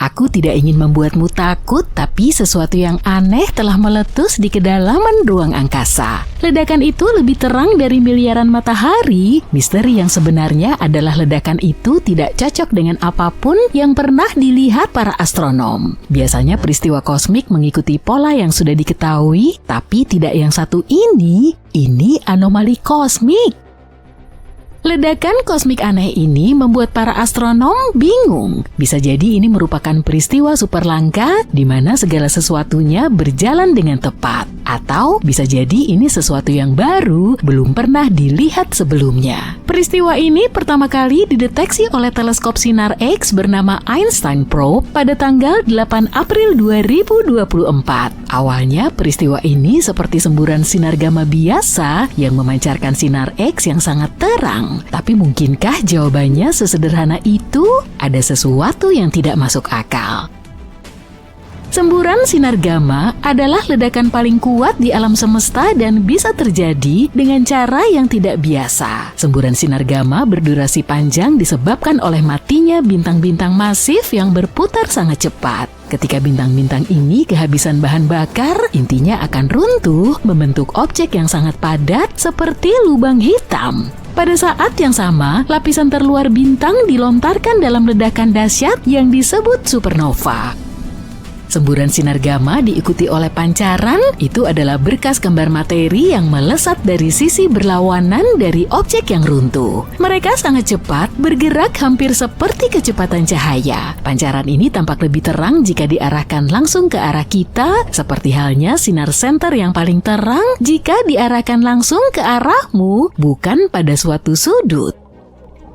Aku tidak ingin membuatmu takut, tapi sesuatu yang aneh telah meletus di kedalaman ruang angkasa. Ledakan itu lebih terang dari miliaran matahari. Misteri yang sebenarnya adalah ledakan itu tidak cocok dengan apapun yang pernah dilihat para astronom. Biasanya peristiwa kosmik mengikuti pola yang sudah diketahui, tapi tidak yang satu ini. Ini anomali kosmik. Ledakan kosmik aneh ini membuat para astronom bingung. Bisa jadi ini merupakan peristiwa super langka di mana segala sesuatunya berjalan dengan tepat. Atau bisa jadi ini sesuatu yang baru, belum pernah dilihat sebelumnya. Peristiwa ini pertama kali dideteksi oleh teleskop sinar X bernama Einstein Probe pada tanggal 8 April 2024. Awalnya peristiwa ini seperti semburan sinar gamma biasa yang memancarkan sinar X yang sangat terang. Tapi mungkinkah jawabannya sesederhana itu? Ada sesuatu yang tidak masuk akal. Semburan sinar gamma adalah ledakan paling kuat di alam semesta dan bisa terjadi dengan cara yang tidak biasa. Semburan sinar gamma berdurasi panjang disebabkan oleh matinya bintang-bintang masif yang berputar sangat cepat. Ketika bintang-bintang ini kehabisan bahan bakar, intinya akan runtuh membentuk objek yang sangat padat seperti lubang hitam. Pada saat yang sama, lapisan terluar bintang dilontarkan dalam ledakan dahsyat yang disebut supernova. Semburan sinar gamma diikuti oleh pancaran, itu adalah berkas gambar materi yang melesat dari sisi berlawanan dari objek yang runtuh. Mereka sangat cepat, bergerak hampir seperti kecepatan cahaya. Pancaran ini tampak lebih terang jika diarahkan langsung ke arah kita, seperti halnya sinar senter yang paling terang jika diarahkan langsung ke arahmu, bukan pada suatu sudut.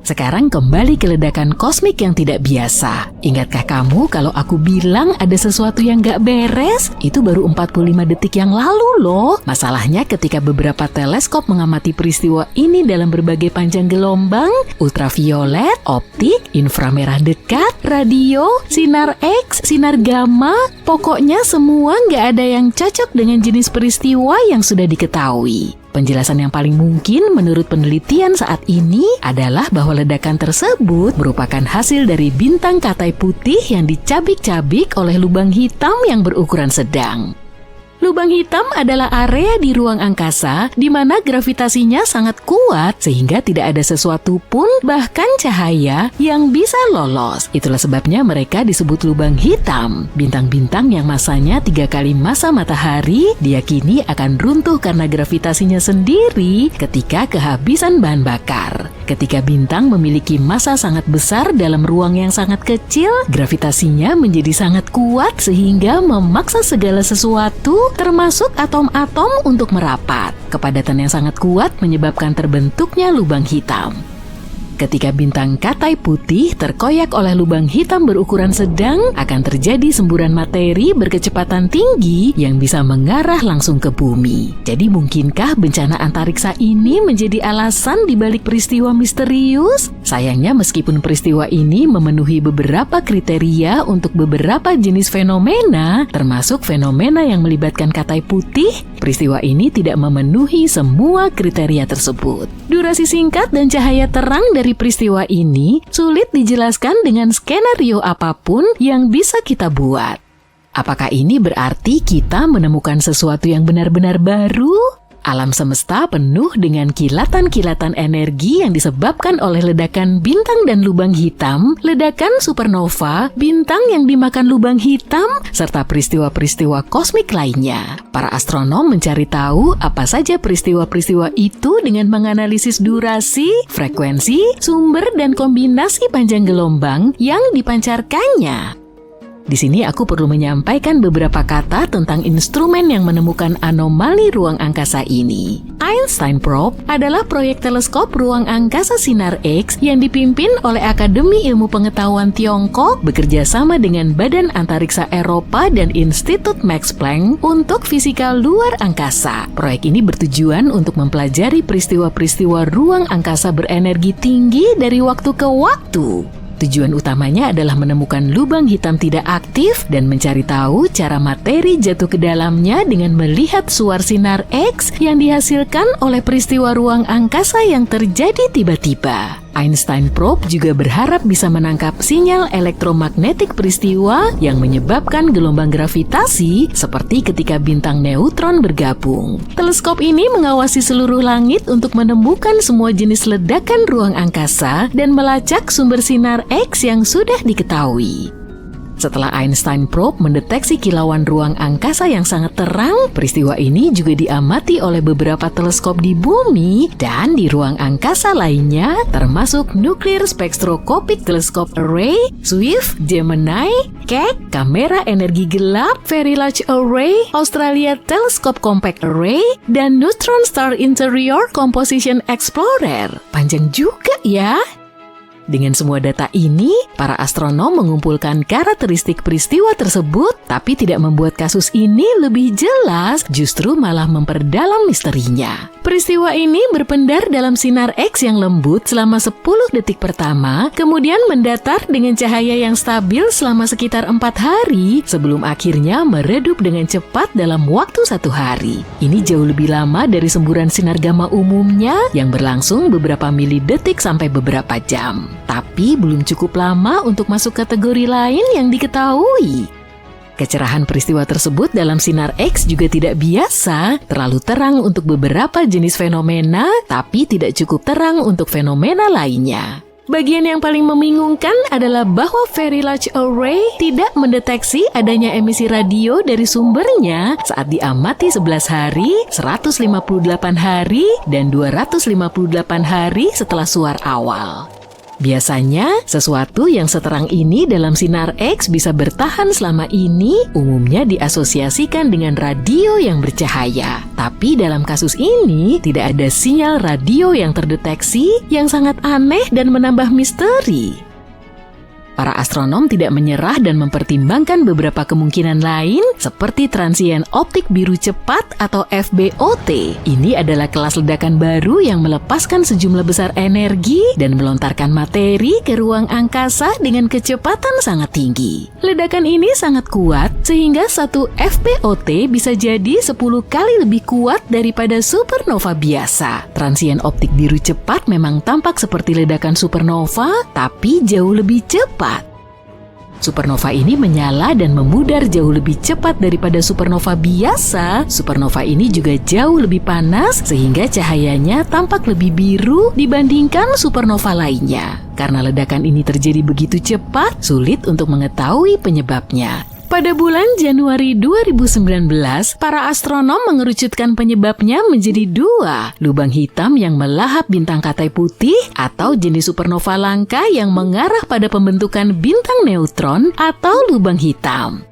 Sekarang kembali ke ledakan kosmik yang tidak biasa. Ingatkah kamu kalau aku bilang ada sesuatu yang gak beres? Itu baru 45 detik yang lalu loh. Masalahnya ketika beberapa teleskop mengamati peristiwa ini dalam berbagai panjang gelombang, ultraviolet, optik, inframerah dekat, radio, sinar X, sinar gamma, pokoknya semua gak ada yang cocok dengan jenis peristiwa yang sudah diketahui. Penjelasan yang paling mungkin menurut penelitian saat ini adalah bahwa ledakan tersebut merupakan hasil dari bintang katai putih yang dicabik-cabik oleh lubang hitam yang berukuran sedang. Lubang hitam adalah area di ruang angkasa di mana gravitasinya sangat kuat sehingga tidak ada sesuatu pun, bahkan cahaya, yang bisa lolos. Itulah sebabnya mereka disebut lubang hitam. Bintang-bintang yang masanya 3 kali massa matahari diyakini akan runtuh karena gravitasinya sendiri ketika kehabisan bahan bakar. Ketika bintang memiliki massa sangat besar dalam ruang yang sangat kecil, gravitasinya menjadi sangat kuat sehingga memaksa segala sesuatu, termasuk atom-atom, untuk merapat. Kepadatan yang sangat kuat menyebabkan terbentuknya lubang hitam. Ketika bintang katai putih terkoyak oleh lubang hitam berukuran sedang, akan terjadi semburan materi berkecepatan tinggi yang bisa mengarah langsung ke bumi. Jadi mungkinkah bencana antariksa ini menjadi alasan dibalik peristiwa misterius? Sayangnya meskipun peristiwa ini memenuhi beberapa kriteria untuk beberapa jenis fenomena, termasuk fenomena yang melibatkan katai putih, peristiwa ini tidak memenuhi semua kriteria tersebut. Durasi singkat dan cahaya terang dari peristiwa ini sulit dijelaskan dengan skenario apapun yang bisa kita buat. Apakah ini berarti kita menemukan sesuatu yang benar-benar baru? Alam semesta penuh dengan kilatan-kilatan energi yang disebabkan oleh ledakan bintang dan lubang hitam, ledakan supernova, bintang yang dimakan lubang hitam, serta peristiwa-peristiwa kosmik lainnya. Para astronom mencari tahu apa saja peristiwa-peristiwa itu dengan menganalisis durasi, frekuensi, sumber, dan kombinasi panjang gelombang yang dipancarkannya. Di sini aku perlu menyampaikan beberapa kata tentang instrumen yang menemukan anomali ruang angkasa ini. Einstein Probe adalah proyek teleskop ruang angkasa sinar X yang dipimpin oleh Akademi Ilmu Pengetahuan Tiongkok bekerja sama dengan Badan Antariksa Eropa dan Institut Max Planck untuk fisika luar angkasa. Proyek ini bertujuan untuk mempelajari peristiwa-peristiwa ruang angkasa berenergi tinggi dari waktu ke waktu. Tujuan utamanya adalah menemukan lubang hitam tidak aktif dan mencari tahu cara materi jatuh ke dalamnya dengan melihat suar sinar X yang dihasilkan oleh peristiwa ruang angkasa yang terjadi tiba-tiba. Einstein Probe juga berharap bisa menangkap sinyal elektromagnetik peristiwa yang menyebabkan gelombang gravitasi seperti ketika bintang neutron bergabung. Teleskop ini mengawasi seluruh langit untuk menemukan semua jenis ledakan ruang angkasa dan melacak sumber sinar X yang sudah diketahui. Setelah Einstein Probe mendeteksi kilauan ruang angkasa yang sangat terang, peristiwa ini juga diamati oleh beberapa teleskop di bumi dan di ruang angkasa lainnya, termasuk Nuclear Spectroscopic Telescope Array, Swift, Gemini, Keck, Kamera Energi Gelap, Very Large Array, Australia Telescope Compact Array, dan Neutron Star Interior Composition Explorer. Panjang juga ya! Dengan semua data ini, para astronom mengumpulkan karakteristik peristiwa tersebut, tapi tidak membuat kasus ini lebih jelas, justru malah memperdalam misterinya. Peristiwa ini berpendar dalam sinar X yang lembut selama 10 detik pertama, kemudian mendatar dengan cahaya yang stabil selama sekitar 4 hari, sebelum akhirnya meredup dengan cepat dalam waktu 1 hari. Ini jauh lebih lama dari semburan sinar gamma umumnya yang berlangsung beberapa milidetik sampai beberapa jam. Tapi belum cukup lama untuk masuk kategori lain yang diketahui. Kecerahan peristiwa tersebut dalam sinar X juga tidak biasa, terlalu terang untuk beberapa jenis fenomena, tapi tidak cukup terang untuk fenomena lainnya. Bagian yang paling membingungkan adalah bahwa Very Large Array tidak mendeteksi adanya emisi radio dari sumbernya saat diamati 11 hari, 158 hari, dan 258 hari setelah suar awal. Biasanya, sesuatu yang seterang ini dalam sinar X bisa bertahan selama ini umumnya diasosiasikan dengan radio yang bercahaya. Tapi dalam kasus ini, tidak ada sinyal radio yang terdeteksi yang sangat aneh dan menambah misteri. Para astronom tidak menyerah dan mempertimbangkan beberapa kemungkinan lain seperti transien optik biru cepat atau FBOT. Ini adalah kelas ledakan baru yang melepaskan sejumlah besar energi dan melontarkan materi ke ruang angkasa dengan kecepatan sangat tinggi. Ledakan ini sangat kuat sehingga satu FBOT bisa jadi 10 kali lebih kuat daripada supernova biasa. Transien optik biru cepat memang tampak seperti ledakan supernova, tapi jauh lebih cepat. Supernova ini menyala dan memudar jauh lebih cepat daripada supernova biasa. Supernova ini juga jauh lebih panas sehingga cahayanya tampak lebih biru dibandingkan supernova lainnya. Karena ledakan ini terjadi begitu cepat, sulit untuk mengetahui penyebabnya. Pada bulan Januari 2019, para astronom mengerucutkan penyebabnya menjadi 2, lubang hitam yang melahap bintang katai putih atau jenis supernova langka yang mengarah pada pembentukan bintang neutron atau lubang hitam.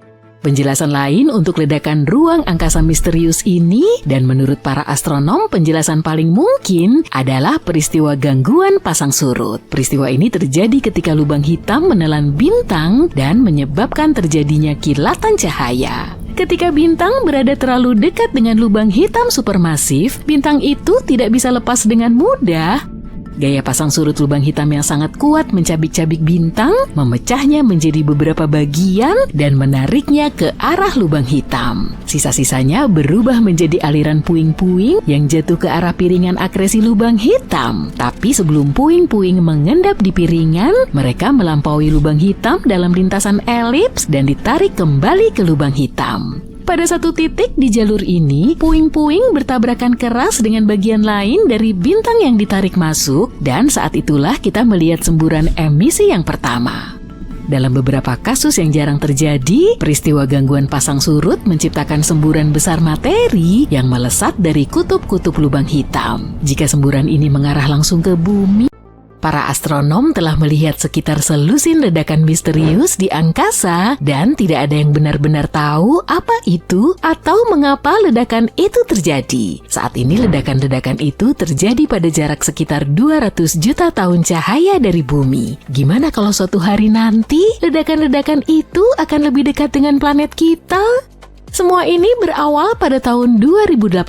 Penjelasan lain untuk ledakan ruang angkasa misterius ini, dan menurut para astronom penjelasan paling mungkin adalah peristiwa gangguan pasang surut. Peristiwa ini terjadi ketika lubang hitam menelan bintang dan menyebabkan terjadinya kilatan cahaya. Ketika bintang berada terlalu dekat dengan lubang hitam supermasif, bintang itu tidak bisa lepas dengan mudah. Gaya pasang surut lubang hitam yang sangat kuat mencabik-cabik bintang, memecahnya menjadi beberapa bagian dan menariknya ke arah lubang hitam. Sisa-sisanya berubah menjadi aliran puing-puing yang jatuh ke arah piringan akresi lubang hitam. Tapi sebelum puing-puing mengendap di piringan, mereka melampaui lubang hitam dalam lintasan elips dan ditarik kembali ke lubang hitam. Pada satu titik di jalur ini, puing-puing bertabrakan keras dengan bagian lain dari bintang yang ditarik masuk, dan saat itulah kita melihat semburan emisi yang pertama. Dalam beberapa kasus yang jarang terjadi, peristiwa gangguan pasang surut menciptakan semburan besar materi yang melesat dari kutub-kutub lubang hitam. Jika semburan ini mengarah langsung ke bumi, para astronom telah melihat sekitar selusin ledakan misterius di angkasa dan tidak ada yang benar-benar tahu apa itu atau mengapa ledakan itu terjadi. Saat ini ledakan-ledakan itu terjadi pada jarak sekitar 200 juta tahun cahaya dari bumi. Gimana kalau suatu hari nanti ledakan-ledakan itu akan lebih dekat dengan planet kita? Semua ini berawal pada tahun 2018,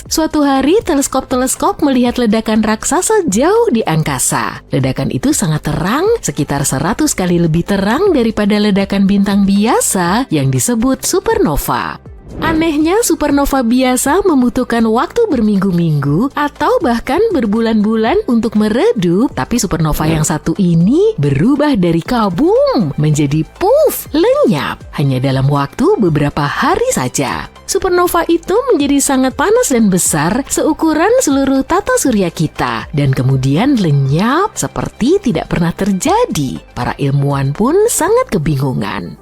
suatu hari teleskop-teleskop melihat ledakan raksasa jauh di angkasa. Ledakan itu sangat terang, sekitar 100 kali lebih terang daripada ledakan bintang biasa yang disebut supernova. Anehnya, supernova biasa membutuhkan waktu berminggu-minggu atau bahkan berbulan-bulan untuk meredup, tapi supernova yang satu ini berubah dari kabum menjadi puff, lenyap hanya dalam waktu beberapa hari saja. Supernova itu menjadi sangat panas dan besar seukuran seluruh tata surya kita dan kemudian lenyap seperti tidak pernah terjadi. Para ilmuwan pun sangat kebingungan.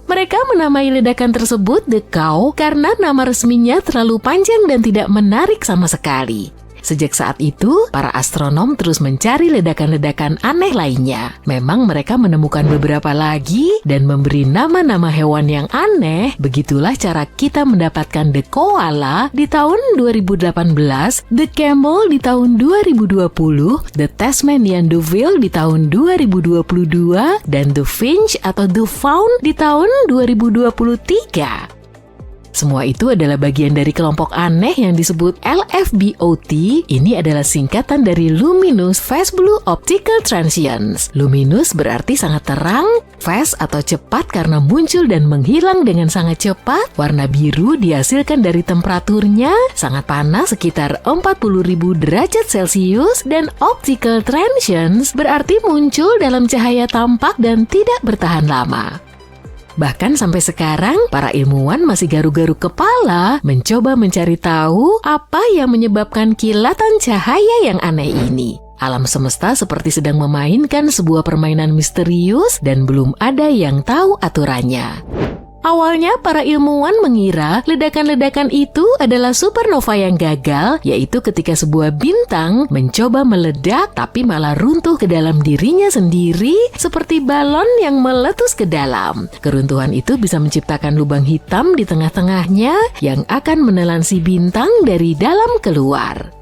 Mereka menamai ledakan tersebut The Cow karena nama resminya terlalu panjang dan tidak menarik sama sekali. Sejak saat itu, para astronom terus mencari ledakan-ledakan aneh lainnya. Memang mereka menemukan beberapa lagi dan memberi nama-nama hewan yang aneh. Begitulah cara kita mendapatkan The Koala di tahun 2018, The Camel di tahun 2020, The Tasmanian Devil di tahun 2022, dan The Finch atau The Fawn di tahun 2023. Semua itu adalah bagian dari kelompok aneh yang disebut LFBOT. Ini adalah singkatan dari Luminous Fast Blue Optical Transients. Luminous berarti sangat terang, fast atau cepat karena muncul dan menghilang dengan sangat cepat. Warna biru dihasilkan dari temperaturnya sangat panas sekitar 40.000 derajat Celcius, dan optical transients berarti muncul dalam cahaya tampak dan tidak bertahan lama. Bahkan sampai sekarang, para ilmuwan masih garuk-garuk kepala mencoba mencari tahu apa yang menyebabkan kilatan cahaya yang aneh ini. Alam semesta seperti sedang memainkan sebuah permainan misterius dan belum ada yang tahu aturannya. Awalnya para ilmuwan mengira ledakan-ledakan itu adalah supernova yang gagal, yaitu ketika sebuah bintang mencoba meledak tapi malah runtuh ke dalam dirinya sendiri seperti balon yang meletus ke dalam. Keruntuhan itu bisa menciptakan lubang hitam di tengah-tengahnya yang akan menelan si bintang dari dalam keluar.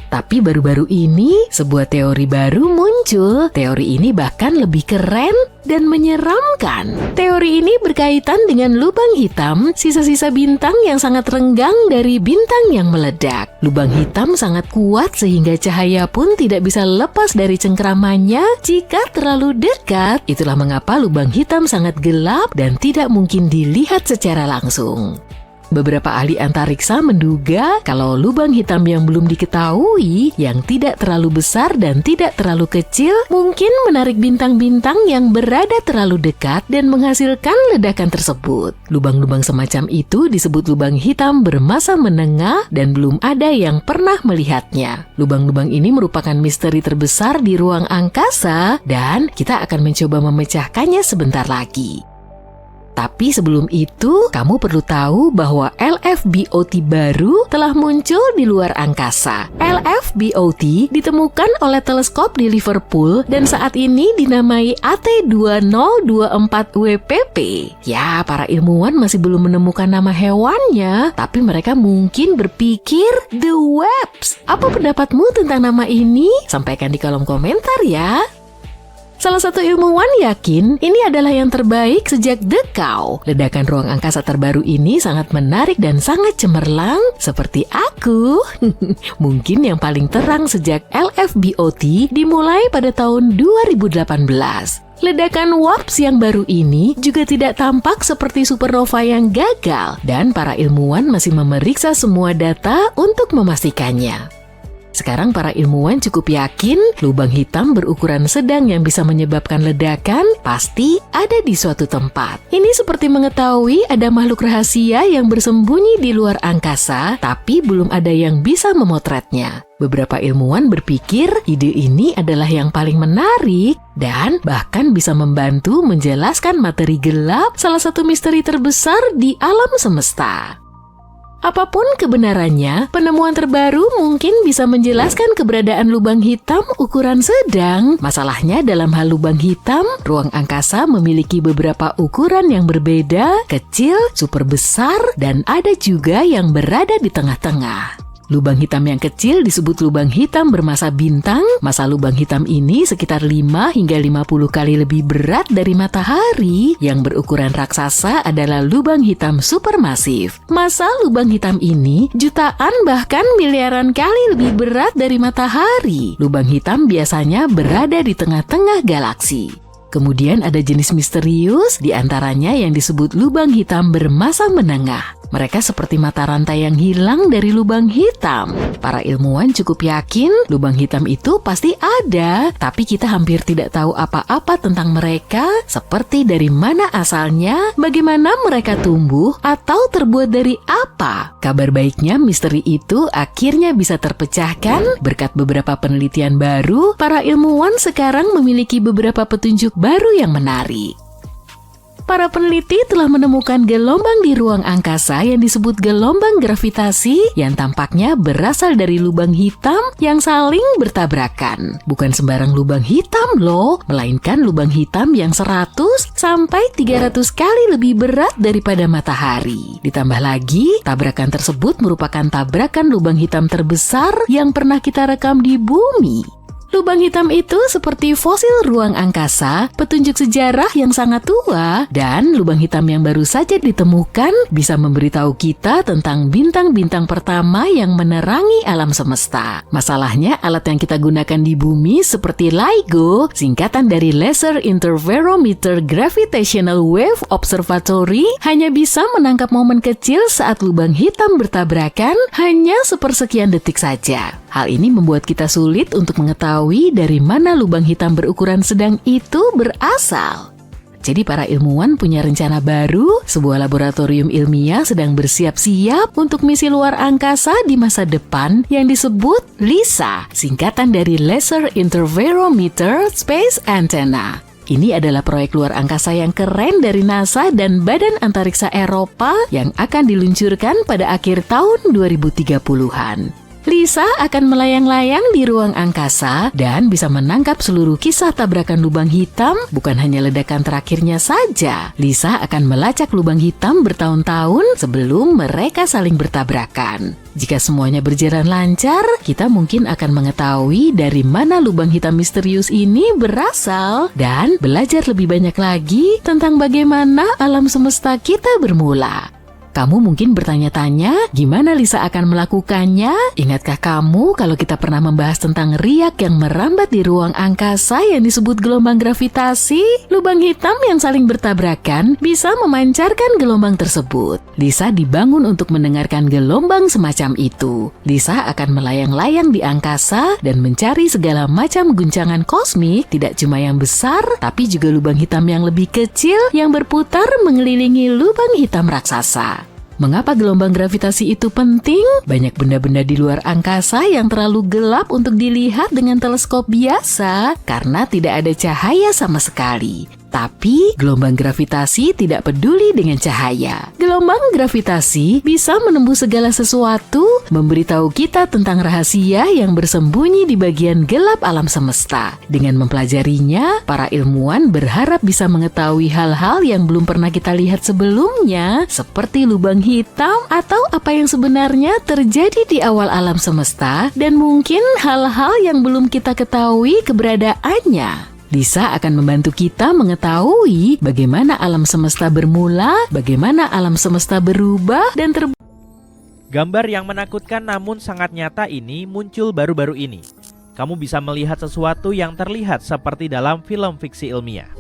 Tapi baru-baru ini, sebuah teori baru muncul. Teori ini bahkan lebih keren dan menyeramkan. Teori ini berkaitan dengan lubang hitam, sisa-sisa bintang yang sangat renggang dari bintang yang meledak. Lubang hitam sangat kuat sehingga cahaya pun tidak bisa lepas dari cengkramannya jika terlalu dekat. Itulah mengapa lubang hitam sangat gelap dan tidak mungkin dilihat secara langsung. Beberapa ahli antariksa menduga kalau lubang hitam yang belum diketahui, yang tidak terlalu besar dan tidak terlalu kecil, mungkin menarik bintang-bintang yang berada terlalu dekat dan menghasilkan ledakan tersebut. Lubang-lubang semacam itu disebut lubang hitam bermassa menengah dan belum ada yang pernah melihatnya. Lubang-lubang ini merupakan misteri terbesar di ruang angkasa dan kita akan mencoba memecahkannya sebentar lagi. Tapi sebelum itu, kamu perlu tahu bahwa LFBOT baru telah muncul di luar angkasa. LFBOT ditemukan oleh teleskop di Liverpool dan saat ini dinamai AT2024WPP. Ya, para ilmuwan masih belum menemukan nama hewannya, tapi mereka mungkin berpikir The Webs. Apa pendapatmu tentang nama ini? Sampaikan di kolom komentar ya. Salah satu ilmuwan yakin ini adalah yang terbaik sejak The Cow. Ledakan ruang angkasa terbaru ini sangat menarik dan sangat cemerlang seperti aku. Mungkin yang paling terang sejak LFBOT dimulai pada tahun 2018. Ledakan WAPS yang baru ini juga tidak tampak seperti supernova yang gagal dan para ilmuwan masih memeriksa semua data untuk memastikannya. Sekarang para ilmuwan cukup yakin lubang hitam berukuran sedang yang bisa menyebabkan ledakan pasti ada di suatu tempat. Ini seperti mengetahui ada makhluk rahasia yang bersembunyi di luar angkasa, tapi belum ada yang bisa memotretnya. Beberapa ilmuwan berpikir ide ini adalah yang paling menarik dan bahkan bisa membantu menjelaskan materi gelap, salah satu misteri terbesar di alam semesta. Apapun kebenarannya, penemuan terbaru mungkin bisa menjelaskan keberadaan lubang hitam ukuran sedang. Masalahnya dalam hal lubang hitam, ruang angkasa memiliki beberapa ukuran yang berbeda, kecil, super besar, dan ada juga yang berada di tengah-tengah. Lubang hitam yang kecil disebut lubang hitam bermassa bintang. Massa lubang hitam ini sekitar 5 hingga 50 kali lebih berat dari matahari. Yang berukuran raksasa adalah lubang hitam supermasif. Massa lubang hitam ini jutaan bahkan miliaran kali lebih berat dari matahari. Lubang hitam biasanya berada di tengah-tengah galaksi. Kemudian ada jenis misterius, diantaranya yang disebut lubang hitam bermassa menengah. Mereka seperti mata rantai yang hilang dari lubang hitam. Para ilmuwan cukup yakin lubang hitam itu pasti ada, tapi kita hampir tidak tahu apa-apa tentang mereka, seperti dari mana asalnya, bagaimana mereka tumbuh, atau terbuat dari apa. Kabar baiknya, misteri itu akhirnya bisa terpecahkan berkat beberapa penelitian baru. Para ilmuwan sekarang memiliki beberapa petunjuk baru yang menarik. Para peneliti telah menemukan gelombang di ruang angkasa yang disebut gelombang gravitasi yang tampaknya berasal dari lubang hitam yang saling bertabrakan. Bukan sembarang lubang hitam loh, melainkan lubang hitam yang 100 sampai 300 kali lebih berat daripada matahari. Ditambah lagi, tabrakan tersebut merupakan tabrakan lubang hitam terbesar yang pernah kita rekam di bumi. Lubang hitam itu seperti fosil ruang angkasa, petunjuk sejarah yang sangat tua, dan lubang hitam yang baru saja ditemukan bisa memberitahu kita tentang bintang-bintang pertama yang menerangi alam semesta. Masalahnya, alat yang kita gunakan di bumi seperti LIGO, singkatan dari Laser Interferometer Gravitational Wave Observatory, hanya bisa menangkap momen kecil saat lubang hitam bertabrakan hanya sepersekian detik saja. Hal ini membuat kita sulit untuk mengetahui dari mana lubang hitam berukuran sedang itu berasal. Jadi para ilmuwan punya rencana baru, sebuah laboratorium ilmiah sedang bersiap-siap untuk misi luar angkasa di masa depan yang disebut LISA, singkatan dari Laser Interferometer Space Antenna. Ini adalah proyek luar angkasa yang keren dari NASA dan Badan Antariksa Eropa yang akan diluncurkan pada akhir tahun 2030-an. LISA akan melayang-layang di ruang angkasa dan bisa menangkap seluruh kisah tabrakan lubang hitam, bukan hanya ledakan terakhirnya saja. LISA akan melacak lubang hitam bertahun-tahun sebelum mereka saling bertabrakan. Jika semuanya berjalan lancar, kita mungkin akan mengetahui dari mana lubang hitam misterius ini berasal dan belajar lebih banyak lagi tentang bagaimana alam semesta kita bermula. Kamu mungkin bertanya-tanya, gimana LISA akan melakukannya? Ingatkah kamu kalau kita pernah membahas tentang riak yang merambat di ruang angkasa yang disebut gelombang gravitasi? Lubang hitam yang saling bertabrakan bisa memancarkan gelombang tersebut. LISA dibangun untuk mendengarkan gelombang semacam itu. LISA akan melayang-layang di angkasa dan mencari segala macam guncangan kosmik, tidak cuma yang besar, tapi juga lubang hitam yang lebih kecil yang berputar mengelilingi lubang hitam raksasa. Mengapa gelombang gravitasi itu penting? Banyak benda-benda di luar angkasa yang terlalu gelap untuk dilihat dengan teleskop biasa karena tidak ada cahaya sama sekali. Tapi gelombang gravitasi tidak peduli dengan cahaya. Gelombang gravitasi bisa menembus segala sesuatu, memberitahu kita tentang rahasia yang bersembunyi di bagian gelap alam semesta. Dengan mempelajarinya, para ilmuwan berharap bisa mengetahui hal-hal yang belum pernah kita lihat sebelumnya, seperti lubang hitam atau apa yang sebenarnya terjadi di awal alam semesta, dan mungkin hal-hal yang belum kita ketahui keberadaannya. LISA akan membantu kita mengetahui bagaimana alam semesta bermula, bagaimana alam semesta berubah, dan Gambar yang menakutkan namun sangat nyata ini muncul baru-baru ini. Kamu bisa melihat sesuatu yang terlihat seperti dalam film fiksi ilmiah.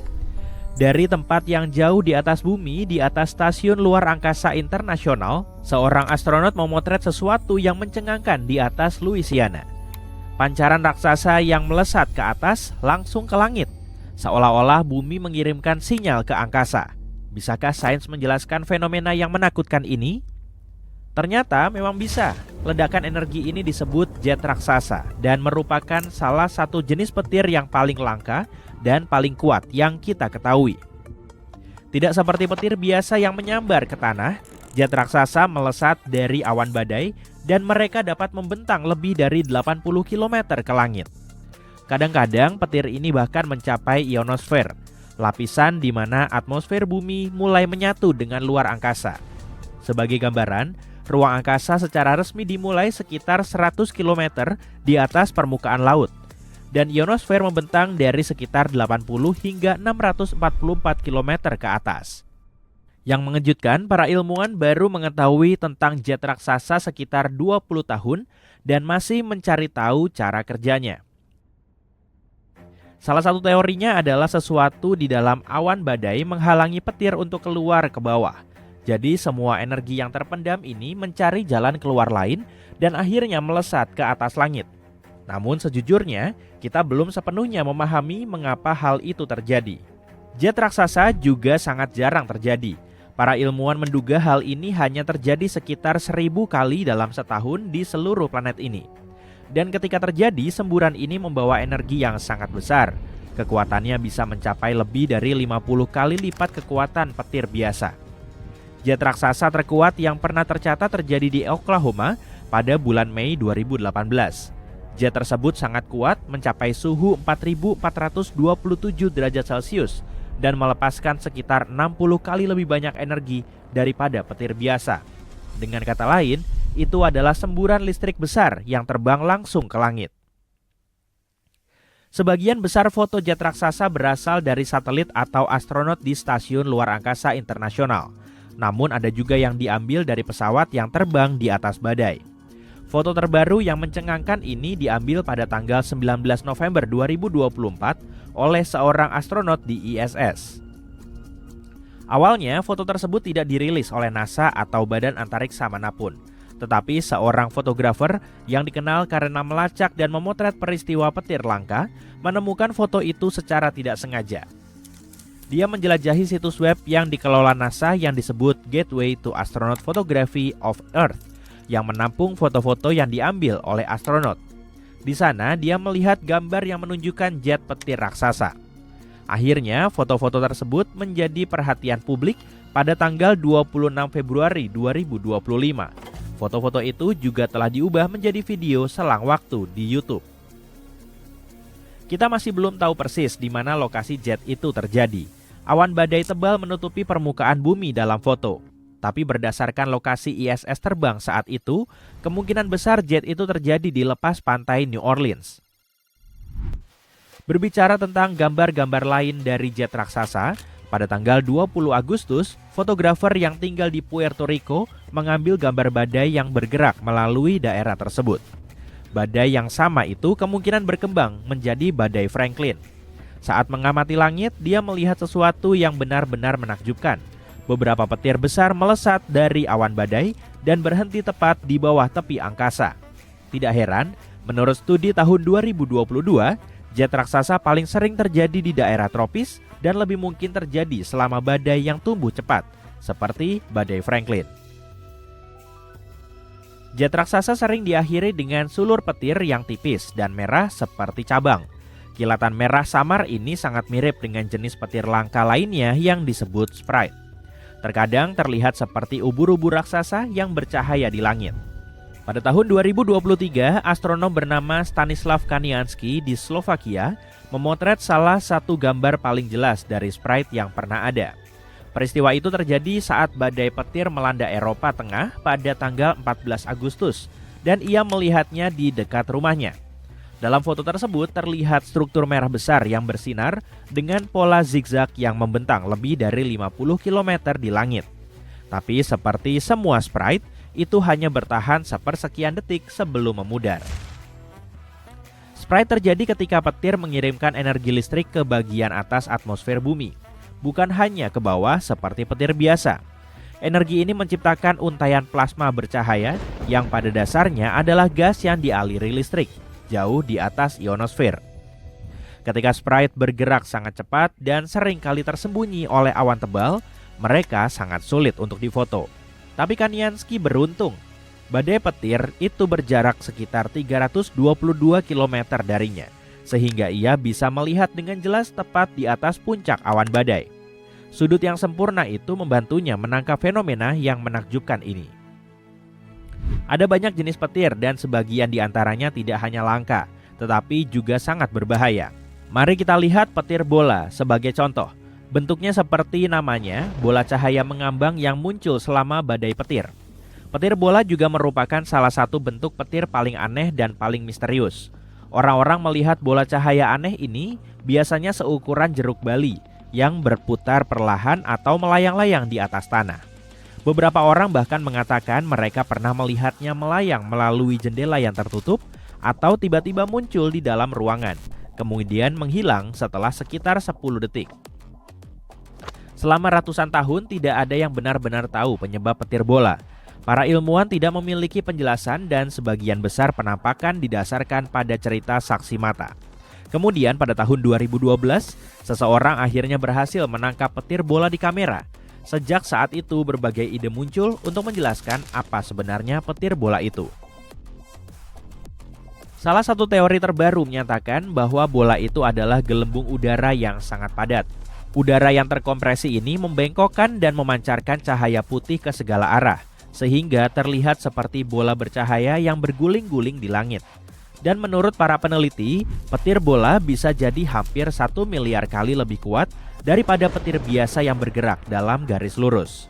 Dari tempat yang jauh di atas bumi, di atas stasiun luar angkasa internasional, seorang astronot memotret sesuatu yang mencengangkan di atas Louisiana. Pancaran raksasa yang melesat ke atas langsung ke langit, seolah-olah bumi mengirimkan sinyal ke angkasa. Bisakah sains menjelaskan fenomena yang menakutkan ini? Ternyata memang bisa. Ledakan energi ini disebut jet raksasa dan merupakan salah satu jenis petir yang paling langka dan paling kuat yang kita ketahui. Tidak seperti petir biasa yang menyambar ke tanah, jet raksasa melesat dari awan badai dan mereka dapat membentang lebih dari 80 km ke langit. Kadang-kadang petir ini bahkan mencapai ionosfer, lapisan di mana atmosfer bumi mulai menyatu dengan luar angkasa. Sebagai gambaran, ruang angkasa secara resmi dimulai sekitar 100 km di atas permukaan laut, dan ionosfer membentang dari sekitar 80 hingga 644 km ke atas. Yang mengejutkan, para ilmuwan baru mengetahui tentang jet raksasa sekitar 20 tahun dan masih mencari tahu cara kerjanya. Salah satu teorinya adalah sesuatu di dalam awan badai menghalangi petir untuk keluar ke bawah. Jadi semua energi yang terpendam ini mencari jalan keluar lain dan akhirnya melesat ke atas langit. Namun sejujurnya, kita belum sepenuhnya memahami mengapa hal itu terjadi. Jet raksasa juga sangat jarang terjadi. Para ilmuwan menduga hal ini hanya terjadi sekitar 1000 kali dalam setahun di seluruh planet ini. Dan ketika terjadi, semburan ini membawa energi yang sangat besar. Kekuatannya bisa mencapai lebih dari 50 kali lipat kekuatan petir biasa. Jet raksasa terkuat yang pernah tercatat terjadi di Oklahoma pada bulan Mei 2018. Jet tersebut sangat kuat, mencapai suhu 4427 derajat Celcius dan melepaskan sekitar 60 kali lebih banyak energi daripada petir biasa. Dengan kata lain, itu adalah semburan listrik besar yang terbang langsung ke langit. Sebagian besar foto jet raksasa berasal dari satelit atau astronot di Stasiun Luar Angkasa Internasional. Namun ada juga yang diambil dari pesawat yang terbang di atas badai. Foto terbaru yang mencengangkan ini diambil pada tanggal 19 November 2024 oleh seorang astronot di ISS. Awalnya foto tersebut tidak dirilis oleh NASA atau badan antariksa manapun. Tetapi seorang fotografer yang dikenal karena melacak dan memotret peristiwa petir langka menemukan foto itu secara tidak sengaja. Dia menjelajahi situs web yang dikelola NASA yang disebut Gateway to Astronaut Photography of Earth yang menampung foto-foto yang diambil oleh astronot. Di sana dia melihat gambar yang menunjukkan jet petir raksasa. Akhirnya foto-foto tersebut menjadi perhatian publik pada tanggal 26 Februari 2025. Foto-foto itu juga telah diubah menjadi video selang waktu di YouTube. Kita masih belum tahu persis di mana lokasi jet itu terjadi. Awan badai tebal menutupi permukaan bumi dalam foto. Tapi berdasarkan lokasi ISS terbang saat itu, kemungkinan besar jet itu terjadi di lepas pantai New Orleans. Berbicara tentang gambar-gambar lain dari jet raksasa, pada tanggal 20 Agustus, fotografer yang tinggal di Puerto Rico mengambil gambar badai yang bergerak melalui daerah tersebut. Badai yang sama itu kemungkinan berkembang menjadi badai Franklin. Saat mengamati langit, dia melihat sesuatu yang benar-benar menakjubkan. Beberapa petir besar melesat dari awan badai dan berhenti tepat di bawah tepi angkasa. Tidak heran, menurut studi tahun 2022, jet raksasa paling sering terjadi di daerah tropis dan lebih mungkin terjadi selama badai yang tumbuh cepat, seperti badai Franklin. Jet raksasa sering diakhiri dengan sulur petir yang tipis dan merah seperti cabang. Kilatan merah samar ini sangat mirip dengan jenis petir langka lainnya yang disebut Sprite. Terkadang terlihat seperti ubur-ubur raksasa yang bercahaya di langit. Pada tahun 2023, astronom bernama Stanislav Kaniansky di Slovakia memotret salah satu gambar paling jelas dari Sprite yang pernah ada. Peristiwa itu terjadi saat badai petir melanda Eropa Tengah pada tanggal 14 Agustus dan ia melihatnya di dekat rumahnya. Dalam foto tersebut terlihat struktur merah besar yang bersinar dengan pola zigzag yang membentang lebih dari 50 km di langit. Tapi seperti semua Sprite, itu hanya bertahan sepersekian detik sebelum memudar. Sprite terjadi ketika petir mengirimkan energi listrik ke bagian atas atmosfer bumi, bukan hanya ke bawah seperti petir biasa. Energi ini menciptakan untaian plasma bercahaya yang pada dasarnya adalah gas yang dialiri listrik, jauh di atas ionosfer. Ketika Sprite bergerak sangat cepat dan sering kali tersembunyi oleh awan tebal, mereka sangat sulit untuk difoto. Tapi Kaniansky beruntung. Badai petir itu berjarak sekitar 322 km darinya, sehingga ia bisa melihat dengan jelas tepat di atas puncak awan badai. Sudut yang sempurna itu membantunya menangkap fenomena yang menakjubkan ini. Ada banyak jenis petir dan sebagian di antaranya tidak hanya langka, tetapi juga sangat berbahaya. Mari kita lihat petir bola sebagai contoh. Bentuknya seperti namanya, bola cahaya mengambang yang muncul selama badai petir. Petir bola juga merupakan salah satu bentuk petir paling aneh dan paling misterius. Orang-orang melihat bola cahaya aneh ini biasanya seukuran jeruk bali yang berputar perlahan atau melayang-layang di atas tanah. Beberapa orang bahkan mengatakan mereka pernah melihatnya melayang melalui jendela yang tertutup atau tiba-tiba muncul di dalam ruangan, kemudian menghilang setelah sekitar 10 detik. Selama ratusan tahun tidak ada yang benar-benar tahu penyebab petir bola. Para ilmuwan tidak memiliki penjelasan dan sebagian besar penampakan didasarkan pada cerita saksi mata. Kemudian pada tahun 2012, seseorang akhirnya berhasil menangkap petir bola di kamera. Sejak saat itu berbagai ide muncul untuk menjelaskan apa sebenarnya petir bola itu. Salah satu teori terbaru menyatakan bahwa bola itu adalah gelembung udara yang sangat padat. Udara yang terkompresi ini membengkokkan dan memancarkan cahaya putih ke segala arah, sehingga terlihat seperti bola bercahaya yang berguling-guling di langit. Dan menurut para peneliti, petir bola bisa jadi hampir 1 miliar kali lebih kuat daripada petir biasa yang bergerak dalam garis lurus.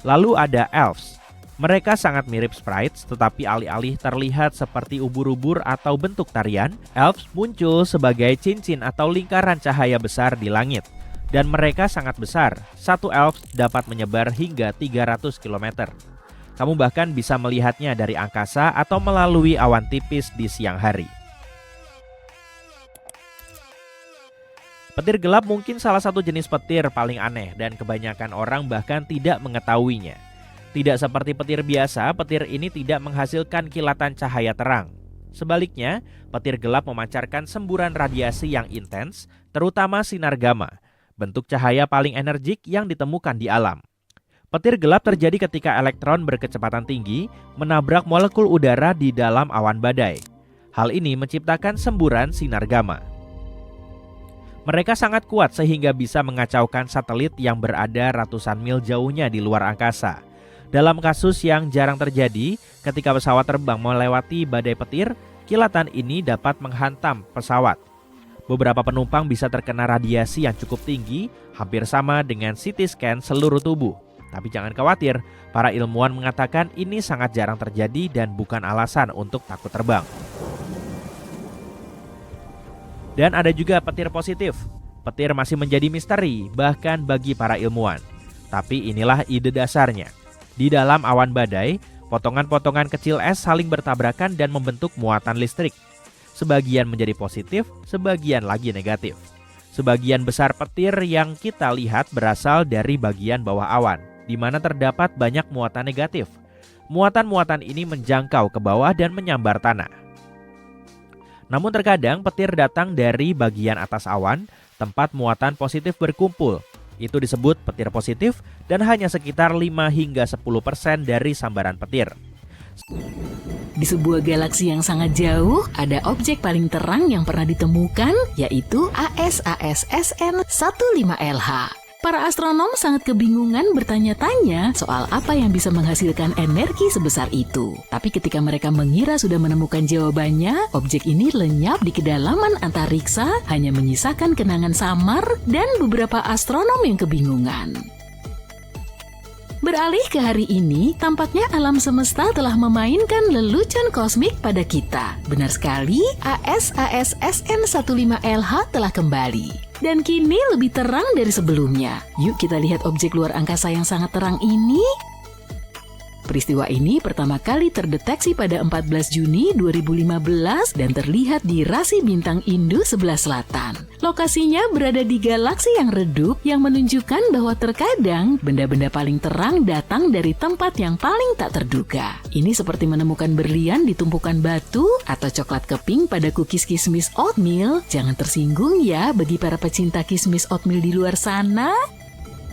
Lalu ada elves. Mereka sangat mirip sprites, tetapi alih-alih terlihat seperti ubur-ubur atau bentuk tarian, elves muncul sebagai cincin atau lingkaran cahaya besar di langit. Dan mereka sangat besar, satu elves dapat menyebar hingga 300 km. Kamu bahkan bisa melihatnya dari angkasa atau melalui awan tipis di siang hari. Petir gelap mungkin salah satu jenis petir paling aneh dan kebanyakan orang bahkan tidak mengetahuinya. Tidak seperti petir biasa, petir ini tidak menghasilkan kilatan cahaya terang. Sebaliknya, petir gelap memancarkan semburan radiasi yang intens, terutama sinar gamma, bentuk cahaya paling energik yang ditemukan di alam. Petir gelap terjadi ketika elektron berkecepatan tinggi menabrak molekul udara di dalam awan badai. Hal ini menciptakan semburan sinar gamma. Mereka sangat kuat sehingga bisa mengacaukan satelit yang berada ratusan mil jauhnya di luar angkasa. Dalam kasus yang jarang terjadi, ketika pesawat terbang melewati badai petir, kilatan ini dapat menghantam pesawat. Beberapa penumpang bisa terkena radiasi yang cukup tinggi, hampir sama dengan CT scan seluruh tubuh. Tapi jangan khawatir, para ilmuwan mengatakan ini sangat jarang terjadi dan bukan alasan untuk takut terbang. Dan ada juga petir positif. Petir masih menjadi misteri, bahkan bagi para ilmuwan. Tapi inilah ide dasarnya. Di dalam awan badai, potongan-potongan kecil es saling bertabrakan dan membentuk muatan listrik. Sebagian menjadi positif, sebagian lagi negatif. Sebagian besar petir yang kita lihat berasal dari bagian bawah awan, di mana terdapat banyak muatan negatif. Muatan-muatan ini menjangkau ke bawah dan menyambar tanah. Namun terkadang petir datang dari bagian atas awan, tempat muatan positif berkumpul. Itu disebut petir positif dan hanya sekitar 5 hingga 10% dari sambaran petir. Di sebuah galaksi yang sangat jauh, ada objek paling terang yang pernah ditemukan, yaitu ASAS-SN 15LH. Para astronom sangat kebingungan bertanya-tanya soal apa yang bisa menghasilkan energi sebesar itu. Tapi ketika mereka mengira sudah menemukan jawabannya, objek ini lenyap di kedalaman antariksa, hanya menyisakan kenangan samar dan beberapa astronom yang kebingungan. Beralih ke hari ini, tampaknya alam semesta telah memainkan lelucon kosmik pada kita. Benar sekali, ASAS-SN 15LH telah kembali. Dan kini lebih terang dari sebelumnya. Yuk kita lihat objek luar angkasa yang sangat terang ini. Peristiwa ini pertama kali terdeteksi pada 14 Juni 2015 dan terlihat di rasi bintang Indu sebelah selatan. Lokasinya berada di galaksi yang redup yang menunjukkan bahwa terkadang benda-benda paling terang datang dari tempat yang paling tak terduga. Ini seperti menemukan berlian di tumpukan batu atau coklat keping pada cookies kismis oatmeal. Jangan tersinggung ya bagi para pecinta kismis oatmeal di luar sana.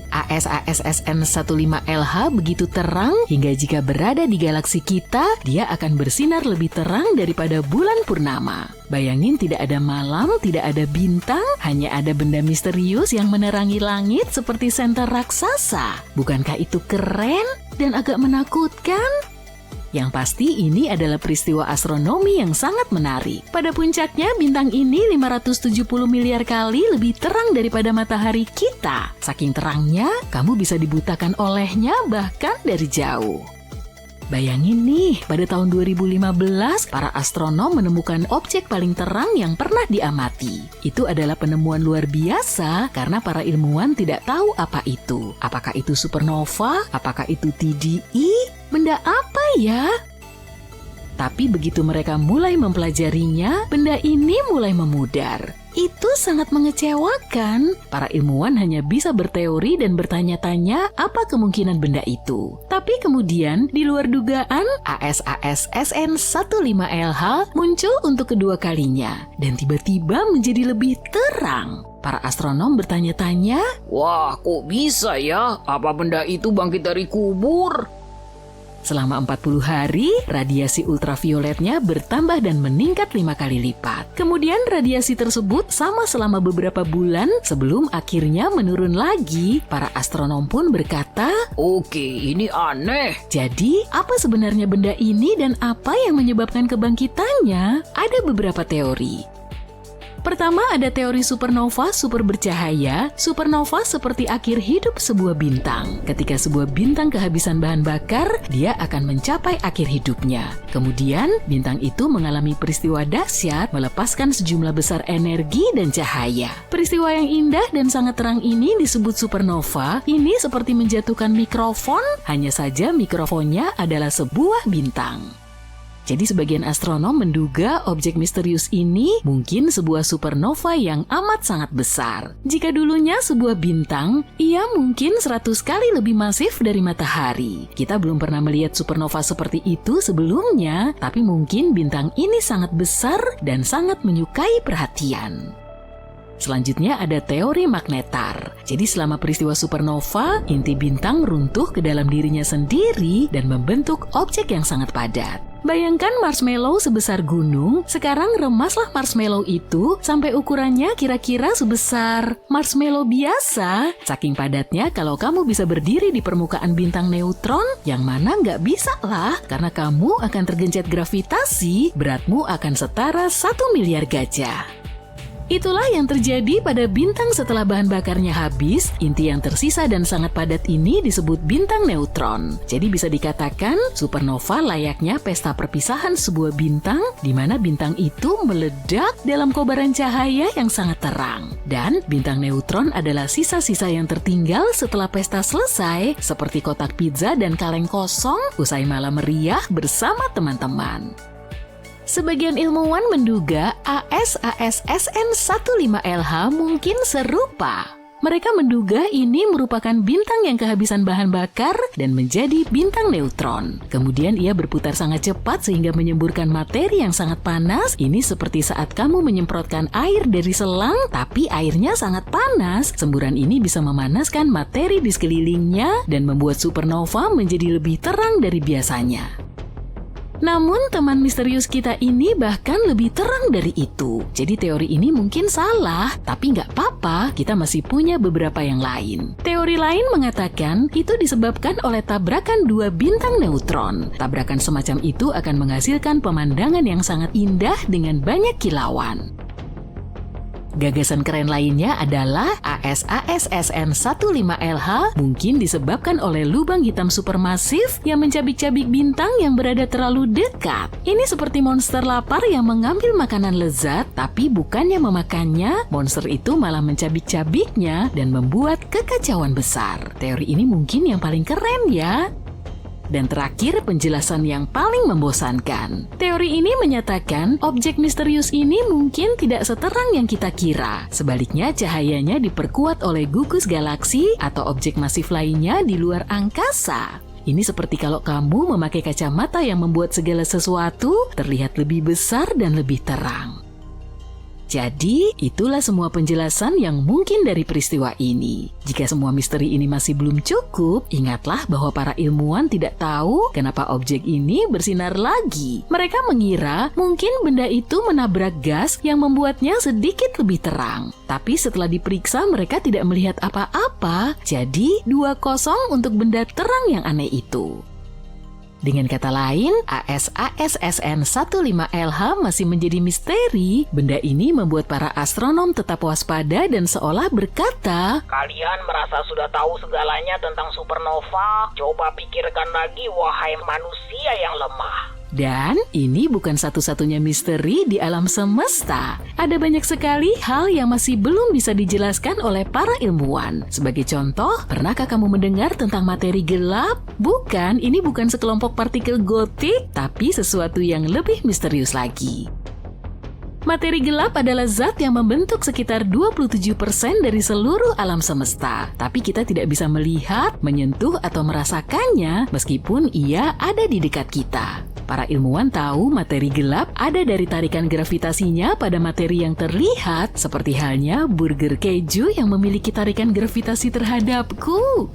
ASAS-SN 15LH begitu terang hingga jika berada di galaksi kita, dia akan bersinar lebih terang daripada bulan purnama. Bayangin tidak ada malam, tidak ada bintang, hanya ada benda misterius yang menerangi langit seperti senter raksasa. Bukankah itu keren dan agak menakutkan? Yang pasti ini adalah peristiwa astronomi yang sangat menarik. Pada puncaknya bintang ini 570 miliar kali lebih terang daripada matahari kita. Saking terangnya, kamu bisa dibutakan olehnya bahkan dari jauh. Bayangin nih, pada tahun 2015, para astronom menemukan objek paling terang yang pernah diamati. Itu adalah penemuan luar biasa karena para ilmuwan tidak tahu apa itu. Apakah itu supernova? Apakah itu TDI? Benda apa ya? Tapi begitu mereka mulai mempelajarinya, benda ini mulai memudar. Itu sangat mengecewakan. Para ilmuwan hanya bisa berteori dan bertanya-tanya apa kemungkinan benda itu. Tapi kemudian, di luar dugaan, ASAS SN15LH muncul untuk kedua kalinya dan tiba-tiba menjadi lebih terang. Para astronom bertanya-tanya, "Wah, kok bisa ya? Apa benda itu bangkit dari kubur?" selama 40 hari, radiasi ultravioletnya bertambah dan meningkat 5 kali lipat. Kemudian radiasi tersebut sama selama beberapa bulan sebelum akhirnya menurun lagi. Para astronom pun berkata, "Oke, ini aneh." jadi apa sebenarnya benda ini dan apa yang menyebabkan kebangkitannya? Ada beberapa teori. Pertama, ada teori supernova super bercahaya. Supernova seperti akhir hidup sebuah bintang. Ketika sebuah bintang kehabisan bahan bakar, dia akan mencapai akhir hidupnya. Kemudian, bintang itu mengalami peristiwa dahsyat, melepaskan sejumlah besar energi dan cahaya. Peristiwa yang indah dan sangat terang ini disebut supernova. Ini seperti menjatuhkan mikrofon, hanya saja mikrofonnya adalah sebuah bintang. Jadi sebagian astronom menduga objek misterius ini mungkin sebuah supernova yang amat sangat besar. Jika dulunya sebuah bintang, ia mungkin 100 kali lebih masif dari matahari. Kita belum pernah melihat supernova seperti itu sebelumnya, tapi mungkin bintang ini sangat besar dan sangat menyukai perhatian. Selanjutnya ada teori magnetar. Jadi selama peristiwa supernova, inti bintang runtuh ke dalam dirinya sendiri dan membentuk objek yang sangat padat. Bayangkan marshmallow sebesar gunung, sekarang remaslah marshmallow itu sampai ukurannya kira-kira sebesar marshmallow biasa. Saking padatnya kalau kamu bisa berdiri di permukaan bintang neutron, yang mana nggak bisa lah, karena kamu akan tergencet gravitasi, beratmu akan setara 1 miliar gajah. Itulah yang terjadi pada bintang setelah bahan bakarnya habis. Inti yang tersisa dan sangat padat ini disebut bintang neutron. Jadi bisa dikatakan supernova layaknya pesta perpisahan sebuah bintang di mana bintang itu meledak dalam kobaran cahaya yang sangat terang. Dan bintang neutron adalah sisa-sisa yang tertinggal setelah pesta selesai, seperti kotak pizza dan kaleng kosong usai malam meriah bersama teman-teman. Sebagian ilmuwan menduga ASAS SN15LH mungkin serupa. Mereka menduga ini merupakan bintang yang kehabisan bahan bakar dan menjadi bintang neutron. Kemudian ia berputar sangat cepat sehingga menyemburkan materi yang sangat panas. Ini seperti saat kamu menyemprotkan air dari selang, tapi airnya sangat panas. Semburan ini bisa memanaskan materi di sekelilingnya dan membuat supernova menjadi lebih terang dari biasanya. Namun teman misterius kita ini bahkan lebih terang dari itu. Jadi teori ini mungkin salah, tapi nggak apa-apa, kita masih punya beberapa yang lain. Teori lain mengatakan itu disebabkan oleh tabrakan dua bintang neutron. Tabrakan semacam itu akan menghasilkan pemandangan yang sangat indah dengan banyak kilauan. Gagasan keren lainnya adalah ASAS SN15LH mungkin disebabkan oleh lubang hitam supermasif yang mencabik-cabik bintang yang berada terlalu dekat. Ini seperti monster lapar yang mengambil makanan lezat, tapi bukannya memakannya, monster itu malah mencabik-cabiknya dan membuat kekacauan besar. Teori ini mungkin yang paling keren ya. Dan terakhir, penjelasan yang paling membosankan. Teori ini menyatakan objek misterius ini mungkin tidak seterang yang kita kira. Sebaliknya, cahayanya diperkuat oleh gugus galaksi atau objek masif lainnya di luar angkasa. Ini seperti kalau kamu memakai kacamata yang membuat segala sesuatu terlihat lebih besar dan lebih terang. Jadi, itulah semua penjelasan yang mungkin dari peristiwa ini. Jika semua misteri ini masih belum cukup, ingatlah bahwa para ilmuwan tidak tahu kenapa objek ini bersinar lagi. Mereka mengira mungkin benda itu menabrak gas yang membuatnya sedikit lebih terang. Tapi setelah diperiksa mereka tidak melihat apa-apa, jadi 2-0 untuk benda terang yang aneh itu. Dengan kata lain, ASAS SN15LH masih menjadi misteri. Benda ini membuat para astronom tetap waspada dan seolah berkata, "Kalian merasa sudah tahu segalanya tentang supernova? Coba pikirkan lagi, wahai manusia yang lemah." Dan ini bukan satu-satunya misteri di alam semesta. Ada banyak sekali hal yang masih belum bisa dijelaskan oleh para ilmuwan. Sebagai contoh, pernahkah kamu mendengar tentang materi gelap? Bukan, ini bukan sekelompok partikel gotik, tapi sesuatu yang lebih misterius lagi. Materi gelap adalah zat yang membentuk sekitar 27% dari seluruh alam semesta. Tapi kita tidak bisa melihat, menyentuh, atau merasakannya meskipun ia ada di dekat kita. Para ilmuwan tahu materi gelap ada dari tarikan gravitasinya pada materi yang terlihat, seperti halnya burger keju yang memiliki tarikan gravitasi terhadapku.